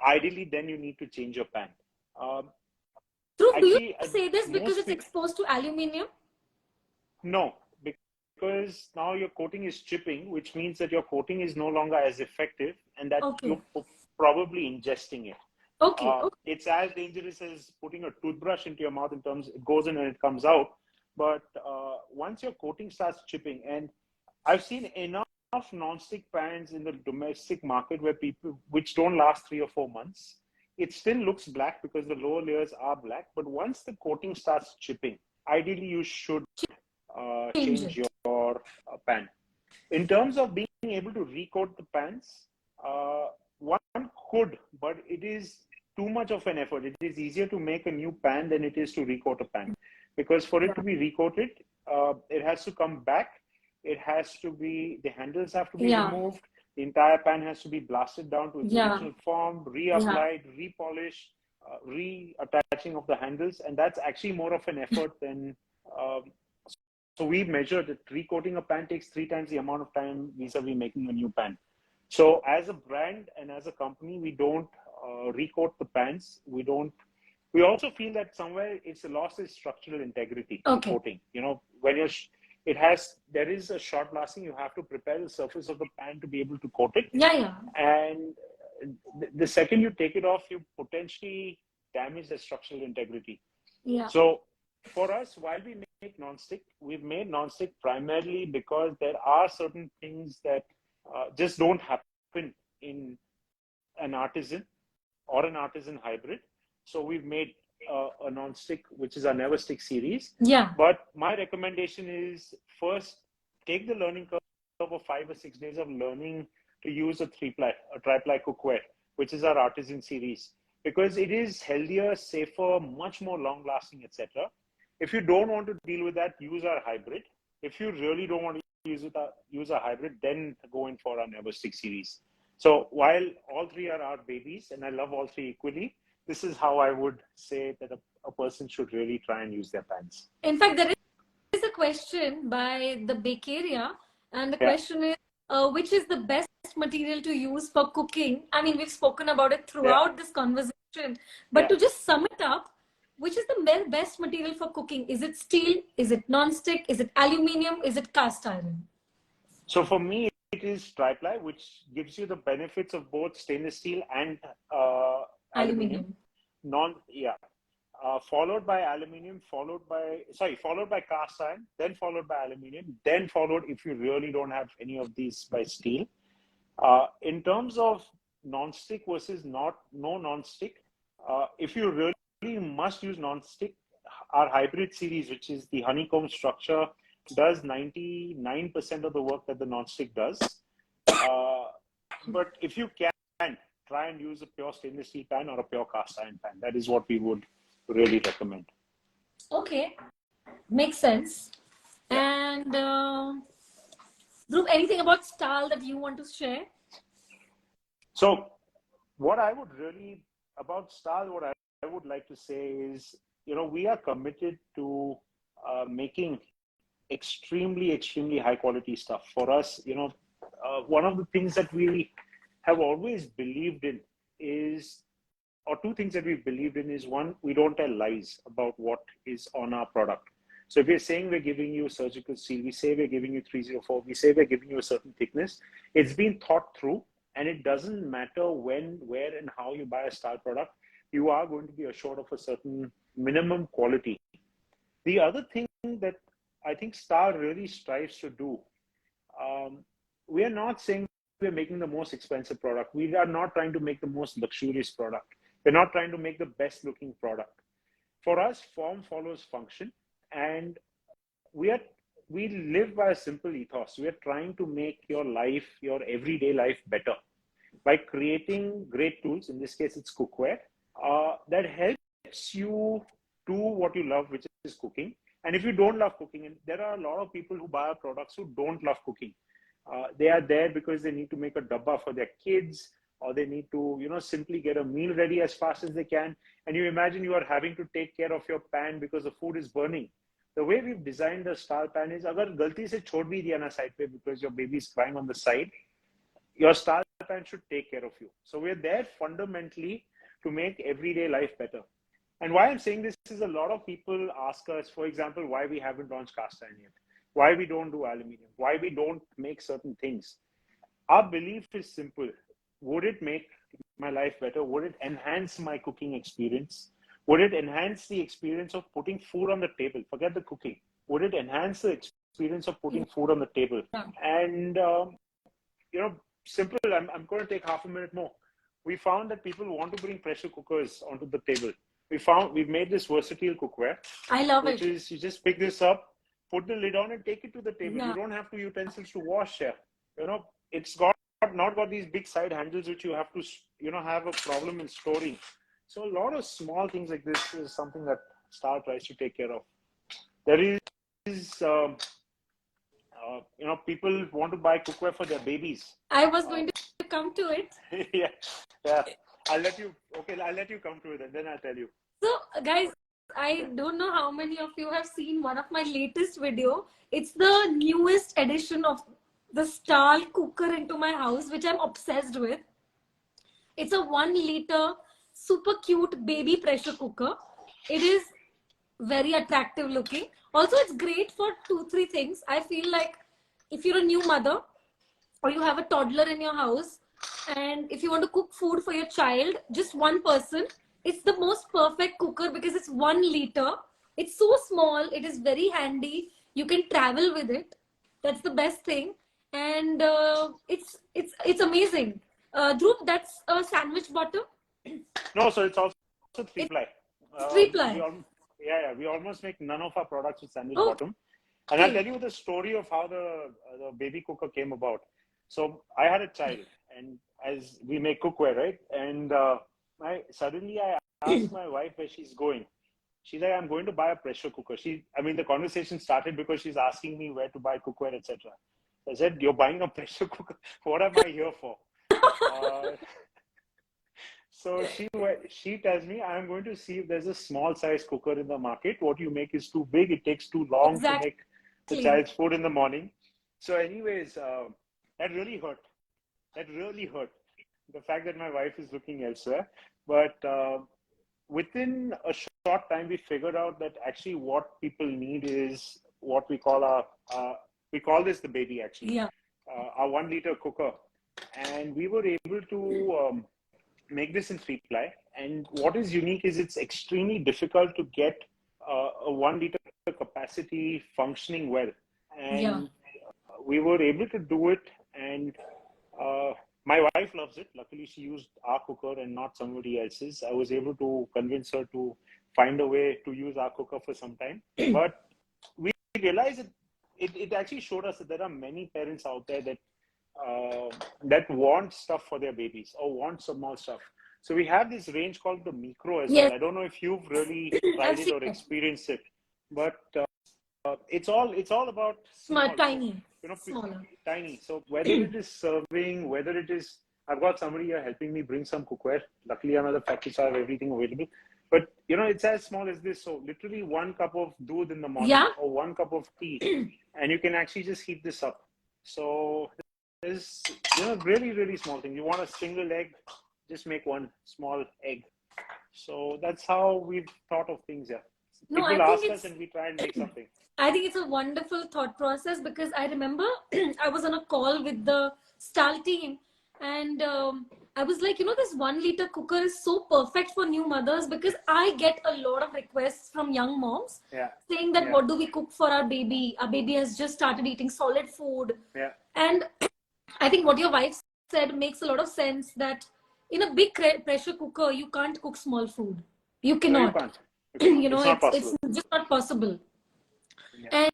Ideally, then you need to change your pan. Dhruv, do you Actually, say this because most it's people exposed to aluminium? no, because now your coating is chipping, which means that your coating is no longer as effective, and that Okay. you're probably ingesting it. Okay. Okay. It's as dangerous as putting a toothbrush into your mouth in terms it goes in and it comes out. But once your coating starts chipping, and I've seen enough non-stick pans in the domestic market where people which don't last 3 or 4 months, it still looks black because the lower layers are black. But once the coating starts chipping, ideally you should Change change it. your pan. In terms of being able to recoat the pans, one could, but it is too much of an effort. It is easier to make a new pan than it is to recoat a pan, because for it to be recoated, it has to come back. It has to be, the handles have to be Yeah. removed. The entire pan has to be blasted down to its Yeah. original form, Yeah. reapplied, repolished, reattaching of the handles, and that's actually more of an effort than. So we measured that recoating a pan takes 3 times the amount of time vis-a-vis making a new pan. So as a brand and as a company, we don't recoat the pans. We don't. We also feel that somewhere it's a loss of structural integrity. The Okay. coating. When there is a short lasting. You have to prepare the surface of the pan to be able to coat it. Yeah, yeah. And the second you take it off, you potentially damage the structural integrity. Yeah. So for us, while we make non-stick, we've made non-stick primarily because there are certain things that just don't happen in an artisan or an artisan hybrid. So we've made a non-stick, which is our Never Stick series. Yeah. But my recommendation is first take the learning curve of 5 or 6 days of learning to use a tri-ply cookware, which is our artisan series, because it is healthier, safer, much more long-lasting, etc. If you don't want to deal with that, use our hybrid. If you really don't want to use a hybrid, then go in for our Never Stick series. So while all three are our babies, and I love all three equally, this is how I would say that a person should really try and use their pans. In fact, there is a question by the Bakeria, and the question is, which is the best material to use for cooking? I mean, we've spoken about it throughout this conversation, but to just sum it up, which is the best material for cooking? Is it steel? Is it non-stick? Is it aluminium? Is it cast iron? So for me, it is tri-ply, which gives you the benefits of both stainless steel and aluminium. Followed by aluminium, followed by cast iron, then followed by aluminium, then followed, if you really don't have any of these, by steel. In terms of non-stick versus no non-stick, if you really must use non-stick, our hybrid series, which is the honeycomb structure, does 99% of the work that the non-stick does. But if you can, try and use a pure stainless steel pan or a pure cast iron pan. That is what we would really recommend. Okay, makes sense. And Dhruv, anything about Stahl that you want to share? So what I would really, about Stahl, what I would like to say is, we are committed to making extremely, extremely high quality stuff. For us, one of the things that we have always believed in is, or two things that we've believed in is, one, we don't tell lies about what is on our product. So if we're saying we're giving you surgical steel, we say we're giving you 304, we say we're giving you a certain thickness, it's been thought through, and it doesn't matter when, where, and how you buy a Stahl product, you are going to be assured of a certain minimum quality. The other thing that I think Stahl really strives to do, we are not saying we're making the most expensive product. We are not trying to make the most luxurious product. We're not trying to make the best looking product. For us, form follows function, and we live by a simple ethos. We are trying to make your life, your everyday life, better by creating great tools. In this case, it's cookware that helps you do what you love, which is cooking. And if you don't love cooking, and there are a lot of people who buy our products who don't love cooking. They are there because they need to make a dabba for their kids, or they need to, simply get a meal ready as fast as they can. And you imagine you are having to take care of your pan because the food is burning. The way we've designed the Stahl pan is, agar galti se chhod bhi diya na side pe because your baby is crying on the side, your Stahl pan should take care of you. So we're there fundamentally to make everyday life better. And why I'm saying this is, a lot of people ask us, for example, why we haven't launched cast iron yet, why we don't do aluminium, why we don't make certain things. Our belief is simple. Would it make my life better? Would it enhance my cooking experience? Would it enhance the experience of putting food on the table? Forget the cooking. Would it enhance the experience of putting food on the table? And, simple, I'm going to take half a minute more. We found that people want to bring pressure cookers onto the table. We've made this versatile cookware. I love it. Which is, you just pick this up, put the lid on and take it to the table. You don't have to utensils to wash here. It's not got these big side handles which you have to, have a problem in storing. So a lot of small things like this is something that Stahl tries to take care of. There is, people want to buy cookware for their babies. I was going to come to it. yeah. I'll let you come to it and then I'll tell you. So guys, I don't know how many of you have seen one of my latest video. It's the newest edition of the Stahl cooker into my house, which I'm obsessed with. It's a 1 liter super cute baby pressure cooker. It is very attractive looking. Also, it's great for 2-3 things. I feel like if you're a new mother or you have a toddler in your house, and if you want to cook food for your child, just one person, it's the most perfect cooker because it's 1 liter. It's so small, it is very handy. You can travel with it. That's the best thing. And it's amazing. Dhruv, that's a sandwich bottom. No, so it's also three It's ply. three We ply. all, yeah, we almost make none of our products with sandwich Okay. bottom. And I'll tell you the story of how the baby cooker came about. So I had a child, and as we make cookware, right? And suddenly I asked my wife where she's going. She's like, I'm going to buy a pressure cooker. The conversation started because she's asking me where to buy cookware, etc. I said, you're buying a pressure cooker? What am I here for? Uh, so she tells me, I'm going to see if there's a small size cooker in the market. What you make is too big. It takes too long to make the Exactly. child's food in the morning. So anyways, that really hurt. That really hurt. The fact that my wife is looking elsewhere. But within a short time, we figured out that actually what people need is what we call we call this the baby actually, Yeah. our 1 liter cooker. And we were able to make this in 3 ply. And what is unique is it's extremely difficult to get a 1 liter capacity functioning well. Yeah. And we were able to do it. And my wife loves it. Luckily, she used our cooker and not somebody else's. I was able to convince her to find a way to use our cooker for some time. But we realized it actually showed us that there are many parents out there that want stuff for their babies or want some more stuff. So we have this range called the Micro as well. Yes. I don't know if you've really tried I've it seen or it. experienced it, but it's all about Small, small. So tiny, you know, smaller. tiny. So whether it is serving, whether it is, I've got somebody here helping me bring some cookware. Luckily, another factory, so I have everything available. But it's as small as this. So literally 1 cup of doodh in the morning Yeah. or 1 cup of tea, and you can actually just heat this up. So there's really really small thing. You want a single egg, just make one small egg. So that's how we've thought of things here. No, People ask us and we try and make something. I think it's a wonderful thought process because I remember I was on a call with the Stahl team, and I was like, this 1 liter cooker is so perfect for new mothers because I get a lot of requests from young moms Yeah. saying that Yeah. what do we cook for our baby? Our baby has just started eating solid food. Yeah. And I think what your wife said makes a lot of sense that in a big pressure cooker, you can't cook small food. You No, you cannot. can't. You cannot. It's not It's possible. just not possible. Yeah. And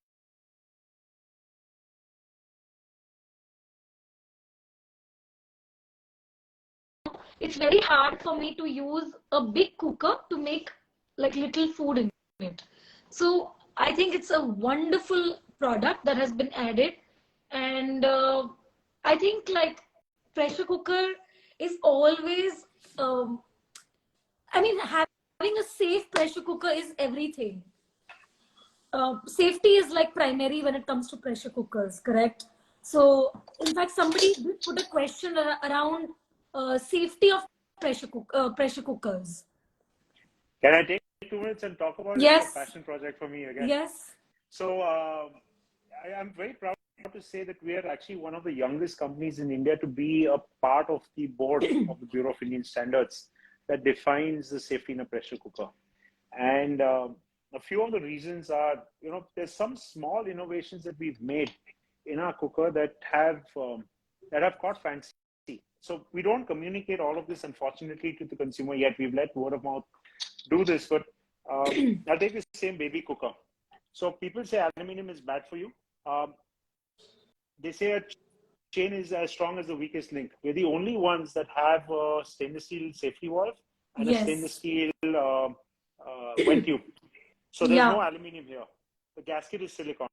it's very hard for me to use a big cooker to make like little food in it. So I think it's a wonderful product that has been added. And I think like pressure cooker is always, having a safe pressure cooker is everything. Safety is like primary when it comes to pressure cookers, correct? So, in fact, somebody did put a question around safety of pressure cookers. Can I take 2 minutes and talk about it? It's a Yes, passion project for me again. yes, So I'm very proud to say that we are actually one of the youngest companies in India to be a part of the board of the Bureau of Indian Standards that defines the safety in a pressure cooker. And a few of the reasons are, there's some small innovations that we've made in our cooker that have caught fancy. So we don't communicate all of this, unfortunately, to the consumer yet. We've let word of mouth do this, but I'll take the same baby cooker. So people say aluminum is bad for you. They say a chain is as strong as the weakest link. We're the only ones that have a stainless steel safety valve and a stainless yes, steel vent tube. So there's yeah, no aluminum here. The gasket is silicone.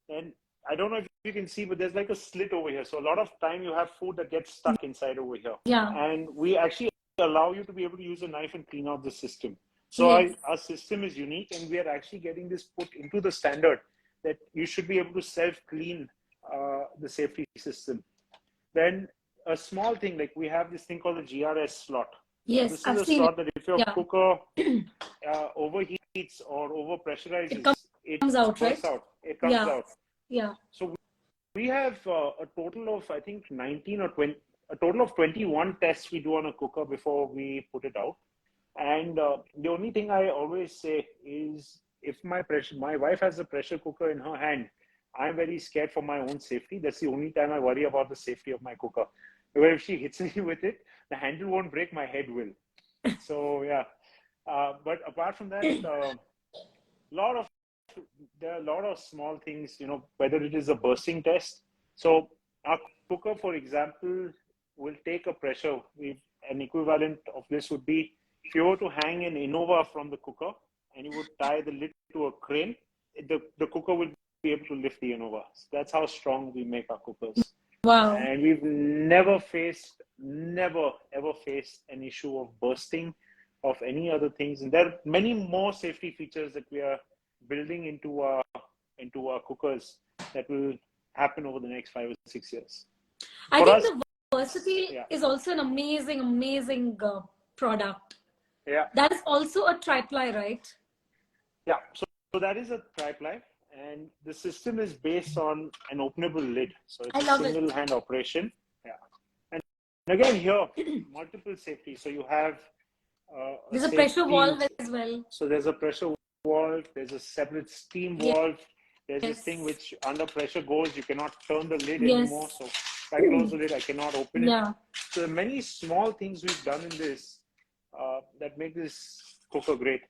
And I don't know if you can see, but there's like a slit over here. So a lot of time you have food that gets stuck inside over here. yeah, And we actually allow you to be able to use a knife and clean out the system. So yes, our system is unique, and we are actually getting this put into the standard that you should be able to self-clean the safety system. Then a small thing, like we have this thing called the GRS slot. yes, This is I've a seen it. slot that if your Yeah, cooker overheats overheats or over It pressurizes, it comes out, bursts right? out. It comes Yeah. out. Yeah. So we have a total of, I think, 19 or 20, a total of 21 tests we do on a cooker before we put it out. And the only thing I always say is, if my wife has a pressure cooker in her hand, I'm very scared for my own safety. That's the only time I worry about the safety of my cooker. Where if she hits me with it, the handle won't break, my head will. So yeah. But apart from that, lot of there are a lot of small things, whether it is a bursting test. So our cooker, for example, will take a pressure. An equivalent of this would be, if you were to hang an Innova from the cooker and you would tie the lid to a crane, the cooker will be able to lift the Innova. So that's how strong we make our cookers. Wow. And we've never ever faced an issue of bursting of any other things. And there are many more safety features that we are building into our cookers that will happen over the next 5 or 6 years. I For think us, the Versatile is also an amazing product. yeah, That is also a tri-ply, right? yeah. So that is a tri-ply, and the system is based on an openable lid. So it's a single hand operation. Yeah, and again here, multiple safety. So you have there's a pressure valve as well. So there's a pressure valve. There's a separate steam valve. There's this thing which under pressure goes. You cannot turn the lid anymore. So if I close the lid, I cannot open it. So there are many small things we've done in this that make this cooker great.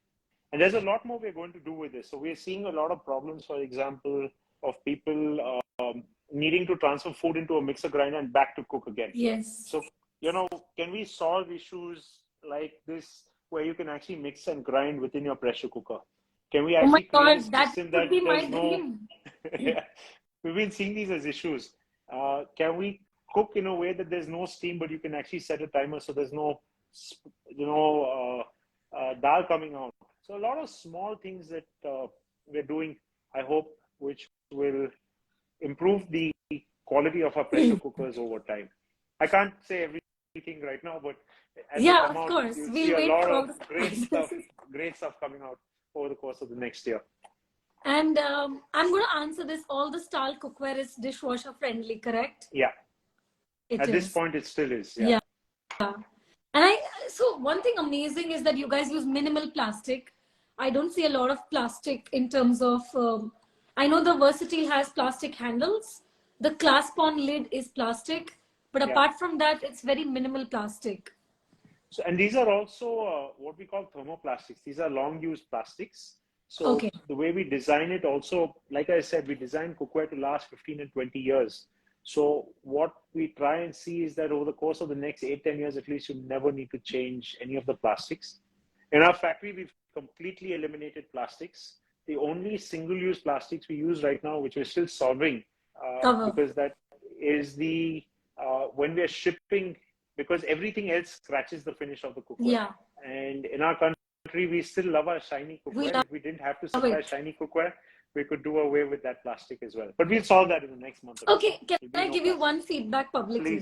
And there's a lot more we're going to do with this. So we're seeing a lot of problems, for example, of people needing to transfer food into a mixer grinder and back to cook again. Yes. So, can we solve issues like this where you can actually mix and grind within your pressure cooker? Can we actually create a system that there's no... We've been seeing these as issues. Can we cook in a way that there's no steam, but you can actually set a timer so there's no, dal coming out? So a lot of small things that we're doing, I hope, which will improve the quality of our pressure cookers over time. I can't say everything right now, but as they come out, you'll see a lot of great stuff coming out over the course of the next year. And I'm going to answer this. All the Stahl cookware is dishwasher friendly, correct? Yeah. At this point, it still is. Yeah. And so one thing amazing is that you guys use minimal plastic. I don't see a lot of plastic in terms of, I know the Versatile has plastic handles. The clasp on lid is plastic. But apart from that, it's very minimal plastic. So, and these are also what we call thermoplastics. These are long-use plastics. So the way we design it also, like I said, we design cookware to last 15 and 20 years. So what we try and see is that over the course of the next 8-10 years, at least, you never need to change any of the plastics. In our factory, we've completely eliminated plastics. The only single-use plastics we use right now, which we're still solving, because that is the, when we're shipping, because everything else scratches the finish of the cookware. Yeah. And in our country, we still love our shiny cookware. If we didn't have to supply shiny cookware, we could do away with that plastic as well. But we'll solve that in the next month. Okay, can I give you one feedback publicly?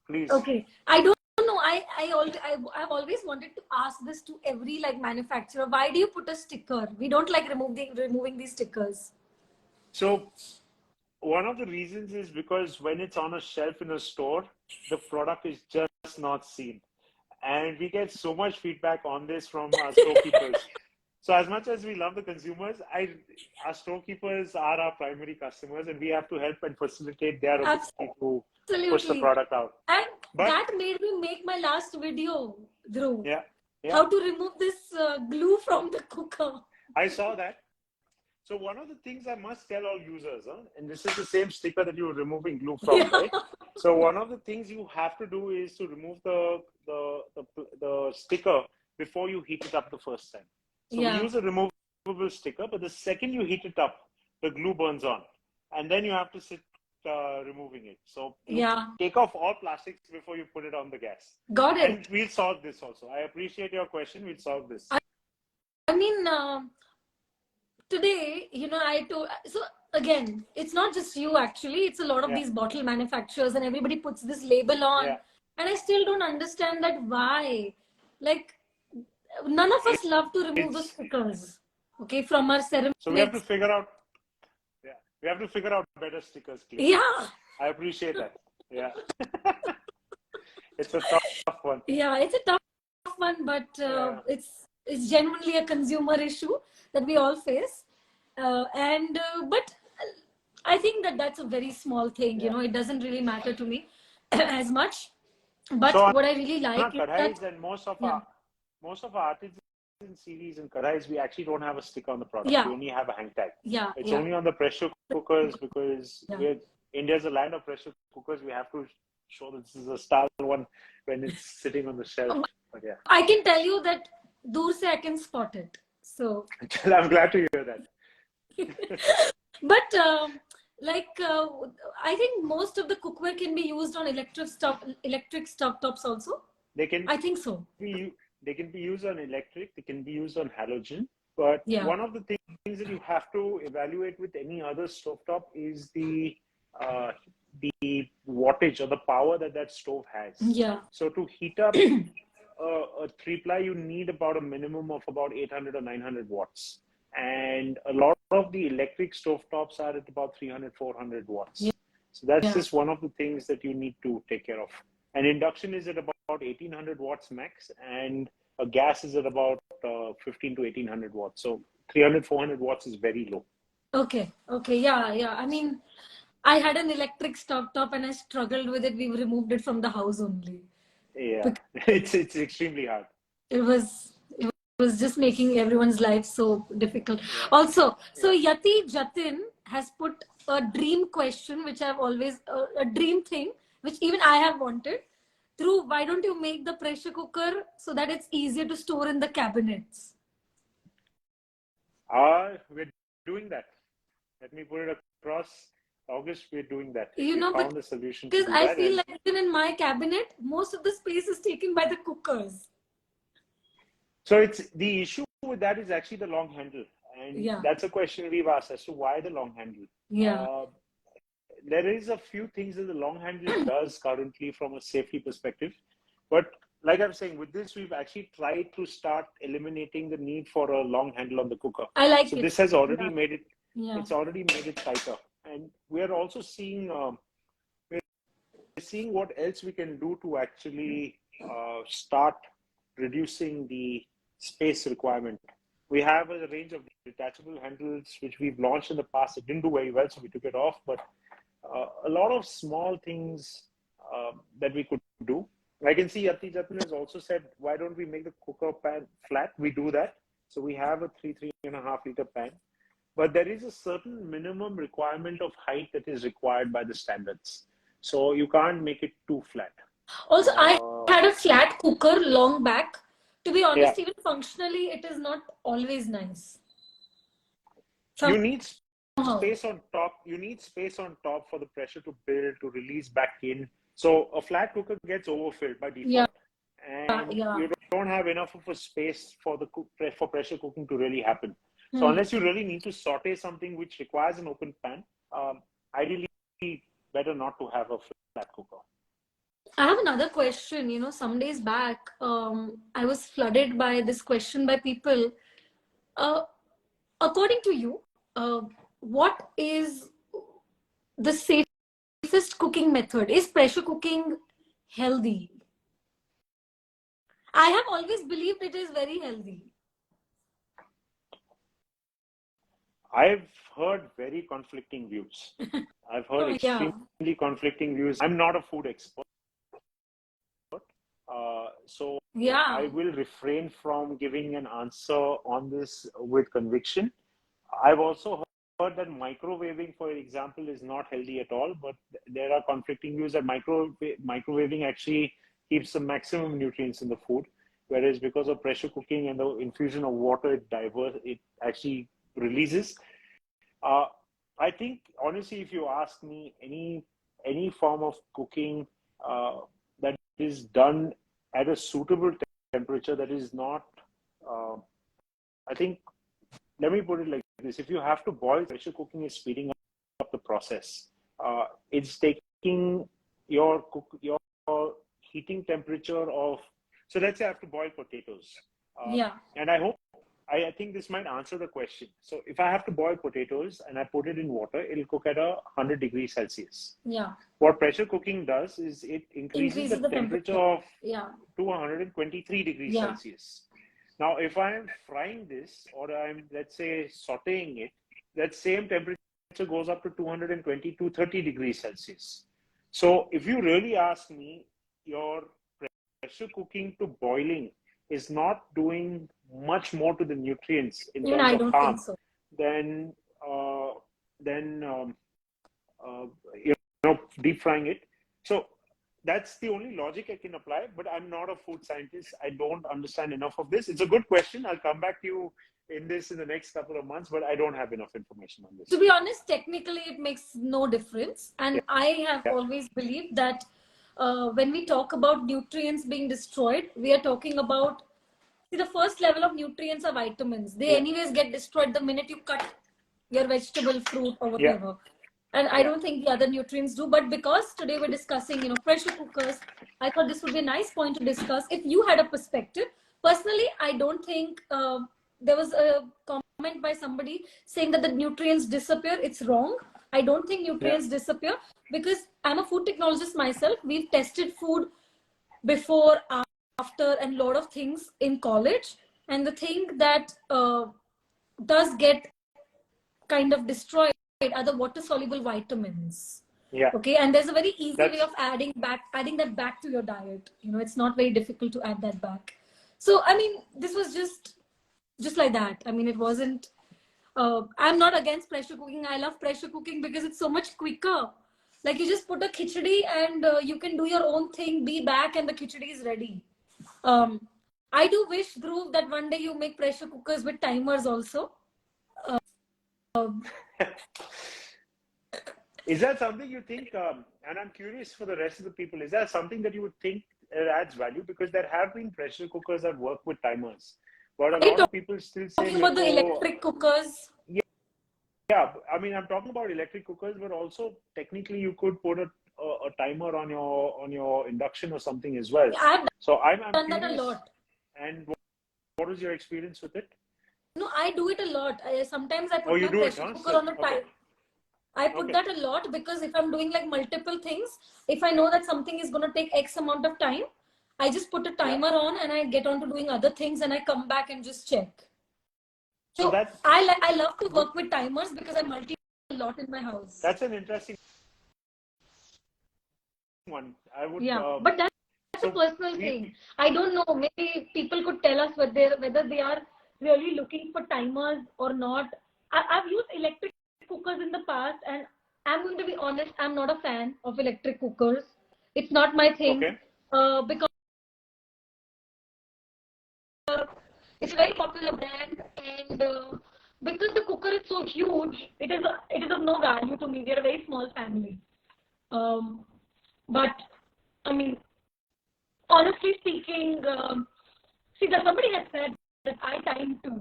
Please. Okay, I don't know. I've always wanted to ask this to every manufacturer. Why do you put a sticker? We don't like removing these stickers. So one of the reasons is because when it's on a shelf in a store, the product is just not seen. And we get so much feedback on this from our storekeepers. So as much as we love the consumers, our storekeepers are our primary customers, and we have to help and facilitate their ability to push the product out. And that made me make my last video, Dhruv. Yeah. How to remove this glue from the cooker. I saw that. So one of the things I must tell all users, and this is the same sticker that you were removing glue from, right? So one of the things you have to do is to remove the sticker before you heat it up the first time. So we use a removable sticker, but the second you heat it up, the glue burns on. And then you have to sit removing it. So take off all plastics before you put it on the gas. Got it. And we'll solve this also. I appreciate your question. We'll solve this. I mean, today, so again, it's not just you actually, it's a lot of these bottle manufacturers and everybody puts this label on. And I still don't understand that why. none of us love to remove the It's stickers, okay, from our so we have to ceramics. figure out. Yeah, we have to figure out better stickers, clearly. Yeah. I appreciate that. Yeah, it's a tough one. Yeah, it's a tough one, but Yeah. it's genuinely a consumer issue that we all face. But I think that that's a very small thing. You Yeah. know, it doesn't really matter to me as much. So But on what I really our like is that, kadhais and yeah, most of our artisan series and kadhais, we actually don't have a sticker on the product. yeah, We only have a hang tag. yeah, It's yeah, only on the pressure cookers because yeah. India's a land of pressure cookers. We have to show that this is a Stahl one when it's sitting on the shelf. But yeah, I can tell you that dur se I can spot it. So, I'm glad to hear that. but I think most of the cookware can be used on electric stove tops also. They can I think so. be they can be used on electric. They can be used on halogen. But Yeah. one of the things that you have to evaluate with any other stovetop is uh, the wattage or the power that that stove has. Yeah. So to heat up a three ply, you need about a minimum of about 800 or 900 watts. And a lot of the electric stovetops are at about 300, 400 watts. Yeah. So that's Yeah. just one of the things that you need to take care of. And induction is at about 1800 watts max, and a gas is at about 15 to 1800 watts. So 300, 400 watts is very low. Okay. Okay. Yeah. Yeah. I mean, I had an electric stove top and I struggled with it. We removed it from the house only. Yeah, Because it's extremely hard. it was just making everyone's life so difficult. Yeah, Also, so yeah. Yati Jatin has put a dream question, which I've always a dream thing, which even I have wanted. Dhruv, why don't you make the pressure cooker so that it's easier to store in the cabinets? We're doing that. Let me put it across. August, we're doing that. You We know, found a solution to because do I that. feel And like even in my cabinet, most of the space is taken by the cookers. so it's the issue with that is actually the long handle. And Yeah. that's a question we've asked as to why the long handle. Yeah. There is a few things that the long handle does currently from a safety perspective. But like I'm saying, with this, we've actually tried to start eliminating the need for a long handle on the cooker. I like So it. this has already Yeah. made it, Yeah. it's already made it tighter. And we're also seeing, we're seeing what else we can do to actually start reducing the space requirement. We have a range of detachable handles which we've launched in the past. It didn't do very well, so we took it off. But a lot of small things that we could do. I can see Yati Jatin has also said, why don't we make the cooker pan flat? We do that. So we have a 3.5 liter pan. But there is a certain minimum requirement of height that is required by the standards. So you can't make it too flat. Also, I had a flat cooker long back. To be honest, Yeah. even functionally, it is not always nice. You need Somehow. space on top. You need space on top for the pressure to build, to release back in. So a flat cooker gets overfilled by default. Yeah. And Yeah. you don't have enough of a space for for pressure cooking to really happen. So unless you really need to saute something which requires an open pan, ideally better not to have a flat cooker. I have another question. You know, some days back, I was flooded by this question by people. According to you, what is the safest cooking method? Is pressure cooking healthy? I have always believed it is very healthy. I've heard very conflicting views. I've heard extremely conflicting views. I'm not a food expert. So I will refrain from giving an answer on this with conviction. I've also heard that microwaving, for example, is not healthy at all, but there are conflicting views that microwaving actually keeps the maximum nutrients in the food, whereas because of pressure cooking and the infusion of water, it actually releases. I think, honestly, if you ask me, any form of cooking that is done at a suitable temperature that is not, I think, let me put it like this. If you have to boil, pressure cooking is speeding up the process. It's taking your heating temperature of, so let's say I have to boil potatoes. Yeah. And I think this might answer the question. So if I have to boil potatoes and I put it in water, it'll cook at 100 degrees Celsius. Yeah. What pressure cooking does is it increases the Increases the temperature temperature. of Yeah. to 123 degrees Yeah. Celsius. Now, if I'm frying this or I'm, let's say, sauteing it, that same temperature goes up to 220 to 30 degrees Celsius. So if you really ask me, your pressure cooking to boiling is not doing much more to the nutrients in Even terms I of don't think harm so. than uh, than uh, you deep frying it. So that's the only logic I can apply. But I'm not a food scientist. I don't understand enough of this. It's a good question. I'll come back to you in this in the next couple of months, but I don't have enough information on To this. be honest, technically it makes no difference. And Yeah, I have yeah, always believed that when we talk about nutrients being destroyed, we are talking about, see, the first level of nutrients are vitamins. They yeah, anyways get destroyed the minute you cut your vegetable, fruit, or yeah, whatever. And I yeah, don't think the other nutrients do. But because today we're discussing, pressure cookers, I thought this would be a nice point to discuss. If you had a perspective, personally, I don't think there was a comment by somebody saying that the nutrients disappear. It's wrong. I don't think yeah. nutrients disappear because I'm a food technologist myself. We've tested food before, after, and a lot of things in college. And the thing that does get kind of destroyed are the water soluble vitamins. Yeah. Okay, and there's a very easy way That's of adding that back to your diet. It's not very difficult to add that back. So I mean, this was just like that. I mean, it wasn't I'm not against pressure cooking. I love pressure cooking because it's so much quicker. Like, you just put a khichdi and you can do your own thing, be back, and the khichdi is ready. um, I do wish, Dhruv, that one day you make pressure cookers with timers also. um, Is that something you think, and I'm curious for the rest of the people, is that something that you would think adds value? Because there have been pressure cookers that work with timers, but a are you lot of people still say, talking about the Meko, electric cookers? yeah, I mean, I'm talking about electric cookers, but also technically you could put a timer on your induction or something as well. I've So I'm done that a curious, lot. and what was your experience with it? No, I do it a lot. Sometimes I Oh, put you my do it, pressure huh? cooker Still, on a okay, time. I put okay, that a lot because if I'm doing like multiple things, if I know that something is going to take X amount of time, I just put a yeah. timer on and I get on to doing other things and I come back and just check. So So that's I love to good. work with timers because I multi a lot in my house. That's an interesting one. I would Yeah, but that's a so personal we thing. I don't know. Maybe people could tell us whether they are really looking for timers or not. I've used electric cookers in the past, and I'm going to be honest. I'm not a fan of electric cookers. It's not my thing okay. because it's a very popular brand, and because the cooker is so huge, it is of no value to me. We are a very small family. Um, but I mean, honestly speaking, see, that somebody has said that I time too.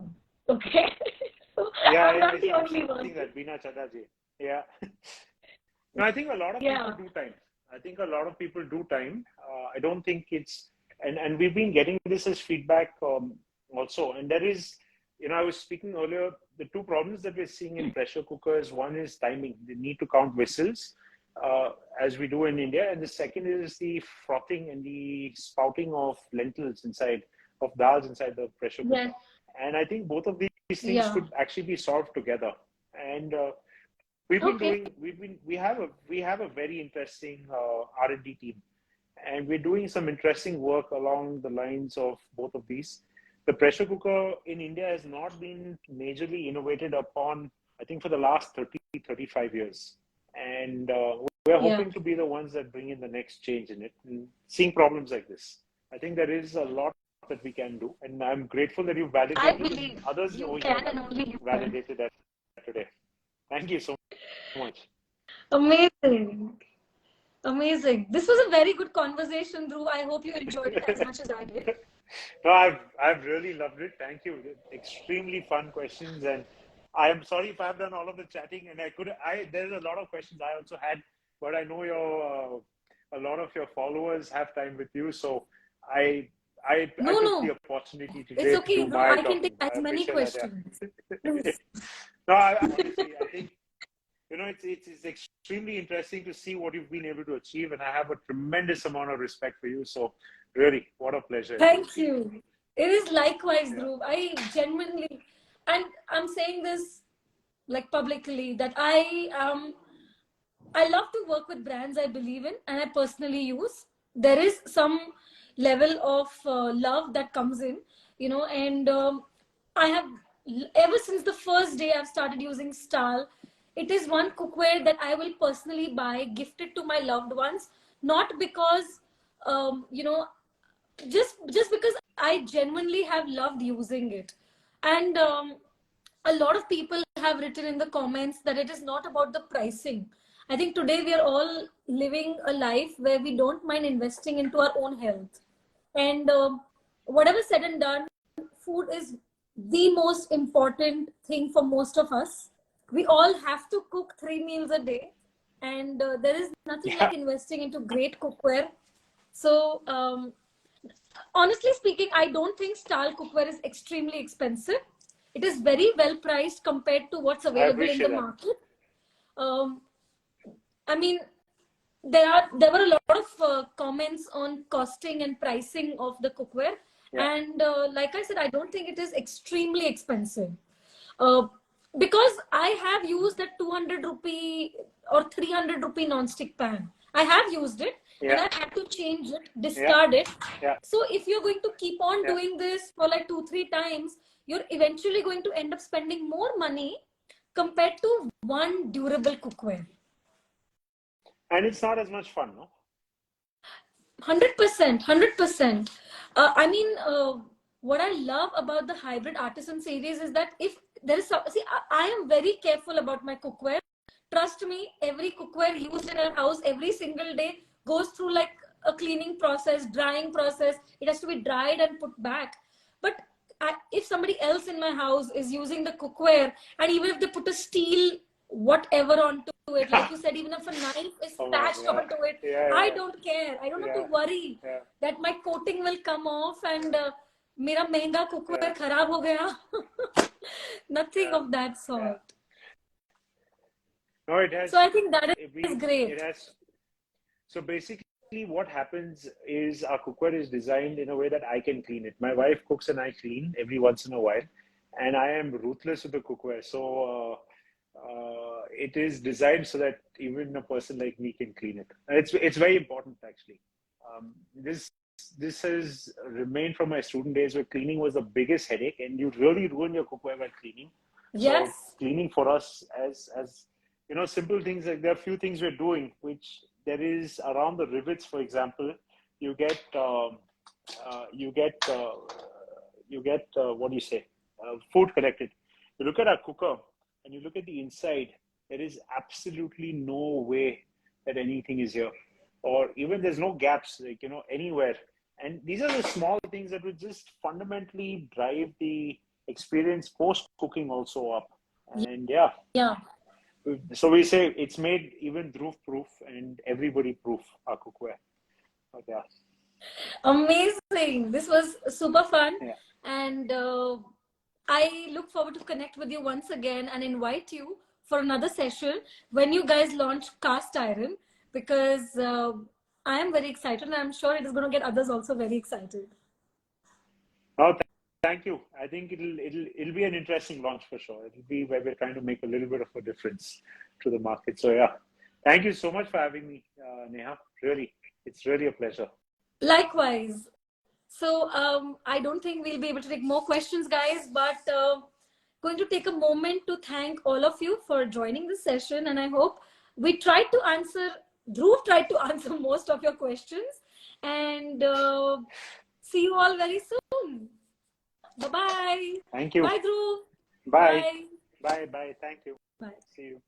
Okay, so Yeah, I'm yeah, not the I've only seen one. that, Veena Chadaji. Yeah. No, I think a lot of people Yeah, do time. I think a lot of people do time. I don't think it's, and we've been getting this as feedback also. And there is, I was speaking earlier, the two problems that we're seeing in pressure cookers, one is timing. They need to count whistles, as we do in India. And the second is the frothing and the spouting of lentils inside, of dals inside the pressure yes, cooker. And I think both of these things yeah. could actually be solved together. And Okay, we have a very interesting R&D team, and we're doing some interesting work along the lines of both of these. The pressure cooker in India has not been majorly innovated upon, I think, for the last 30-35 years. And we're yeah. hoping to be the ones that bring in the next change in it. And seeing problems like this, I think there is a lot that we can do. And I'm grateful that you I validated and believe others you over here can, have and only you can. validated that today. Thank you so much. Amazing, amazing. This was a very good conversation, Dhruv. I hope you enjoyed it as much as I did. No, I've really loved it. Thank you. Extremely fun questions, and I am sorry if I've done all of the chatting. And there's a lot of questions I also had, but I know a lot of your followers have time with you, so I I No, took the no, opportunity it's today to okay, do Dhruv. my I can take talking. I as many appreciate that. questions. Yeah. Please. No, honestly, I think it's extremely interesting to see what you've been able to achieve, and I have a tremendous amount of respect for you. So, really, what a pleasure it has Thank been. you. It is likewise, Yeah. Dhruv. I genuinely, and I'm saying this like publicly, that I love to work with brands I believe in and I personally use. There is some level of love that comes in, and I have, ever since the first day I've started using Stahl, it is one cookware that I will personally buy, gift it to my loved ones, not because, just because I genuinely have loved using it. And a lot of people have written in the comments that it is not about the pricing. I think today we are all living a life where we don't mind investing into our own health. And whatever said and done, food is the most important thing for most of us. We all have to cook 3 meals a day, and there is nothing Yeah. like investing into great cookware. So, honestly speaking, I don't think Stahl cookware is extremely expensive. It is very well priced compared to what's I available in the appreciate that. market. Um, I mean, there were a lot of comments on costing and pricing of the cookware, Yeah. and like I said, I don't think it is extremely expensive. Uh, because I have used that 200 rupee or 300 rupee non-stick pan. I have used it and Yeah. I've had to change it, Yeah. discard it. Yeah. So if you're going to keep on Yeah. doing this for like 2-3 times, you're eventually going to end up spending more money compared to one durable cookware. And it's not as much fun, no? 100%, 100%. I mean, what I love about the hybrid artisan series is that if there is some, see, I am very careful about my cookware. Trust me, every cookware used in our house every single day goes through like a cleaning process, drying process. It has to be dried and put back. But if somebody else in my house is using the cookware, and even if they put a steel whatever onto it, like you said, even if a knife is Oh my attached God. onto it, Yeah. I Yeah. don't care. I don't have to Yeah. worry Yeah. that my coating will come off and मेरा महंगा Yeah. cookware खराब हो गया. Nothing Yeah. of that Yeah. sort. No, it So has I think that is it great. has. So basically, what happens is our cookware is designed in a way that I can clean it. My wife cooks and I clean every once in a while, and I am ruthless with the cookware. So it is designed so that even a person like me can clean it. And it's very important actually. This has remained from my student days where cleaning was the biggest headache, and you really ruin your cookware by cleaning. So Yes. cleaning for us, as simple things, like there are a few things we're doing which there is around the rivets, for example. You get you get what do you say, food connected. You look at our cooker and you look at the inside, there is absolutely no way that anything is here, or even there's no gaps, like anywhere. And these are the small things that would just fundamentally drive the experience post cooking also up. And yeah, Yeah. so we say it's made even Dhruv proof and everybody proof, our cookware. But yeah. Amazing. This was super fun. Yeah. And I look forward to connect with you once again and invite you for another session when you guys launch cast iron, because I am very excited and I'm sure it is going to get others also very excited. Oh, thank you. I think it'll be an interesting launch for sure. It'll be where we're trying to make a little bit of a difference to the market. So yeah, thank you so much for having me, Neha. Really, it's really a pleasure. Likewise. So I don't think we'll be able to take more questions, guys, but going to take a moment to thank all of you for joining this session. And I hope we tried to answer, Dhruv tried to answer most of your questions. And see you all very soon. Bye-bye. Thank you. Bye, Dhruv. Bye. Bye. Bye. Bye. Thank you. Bye. See you.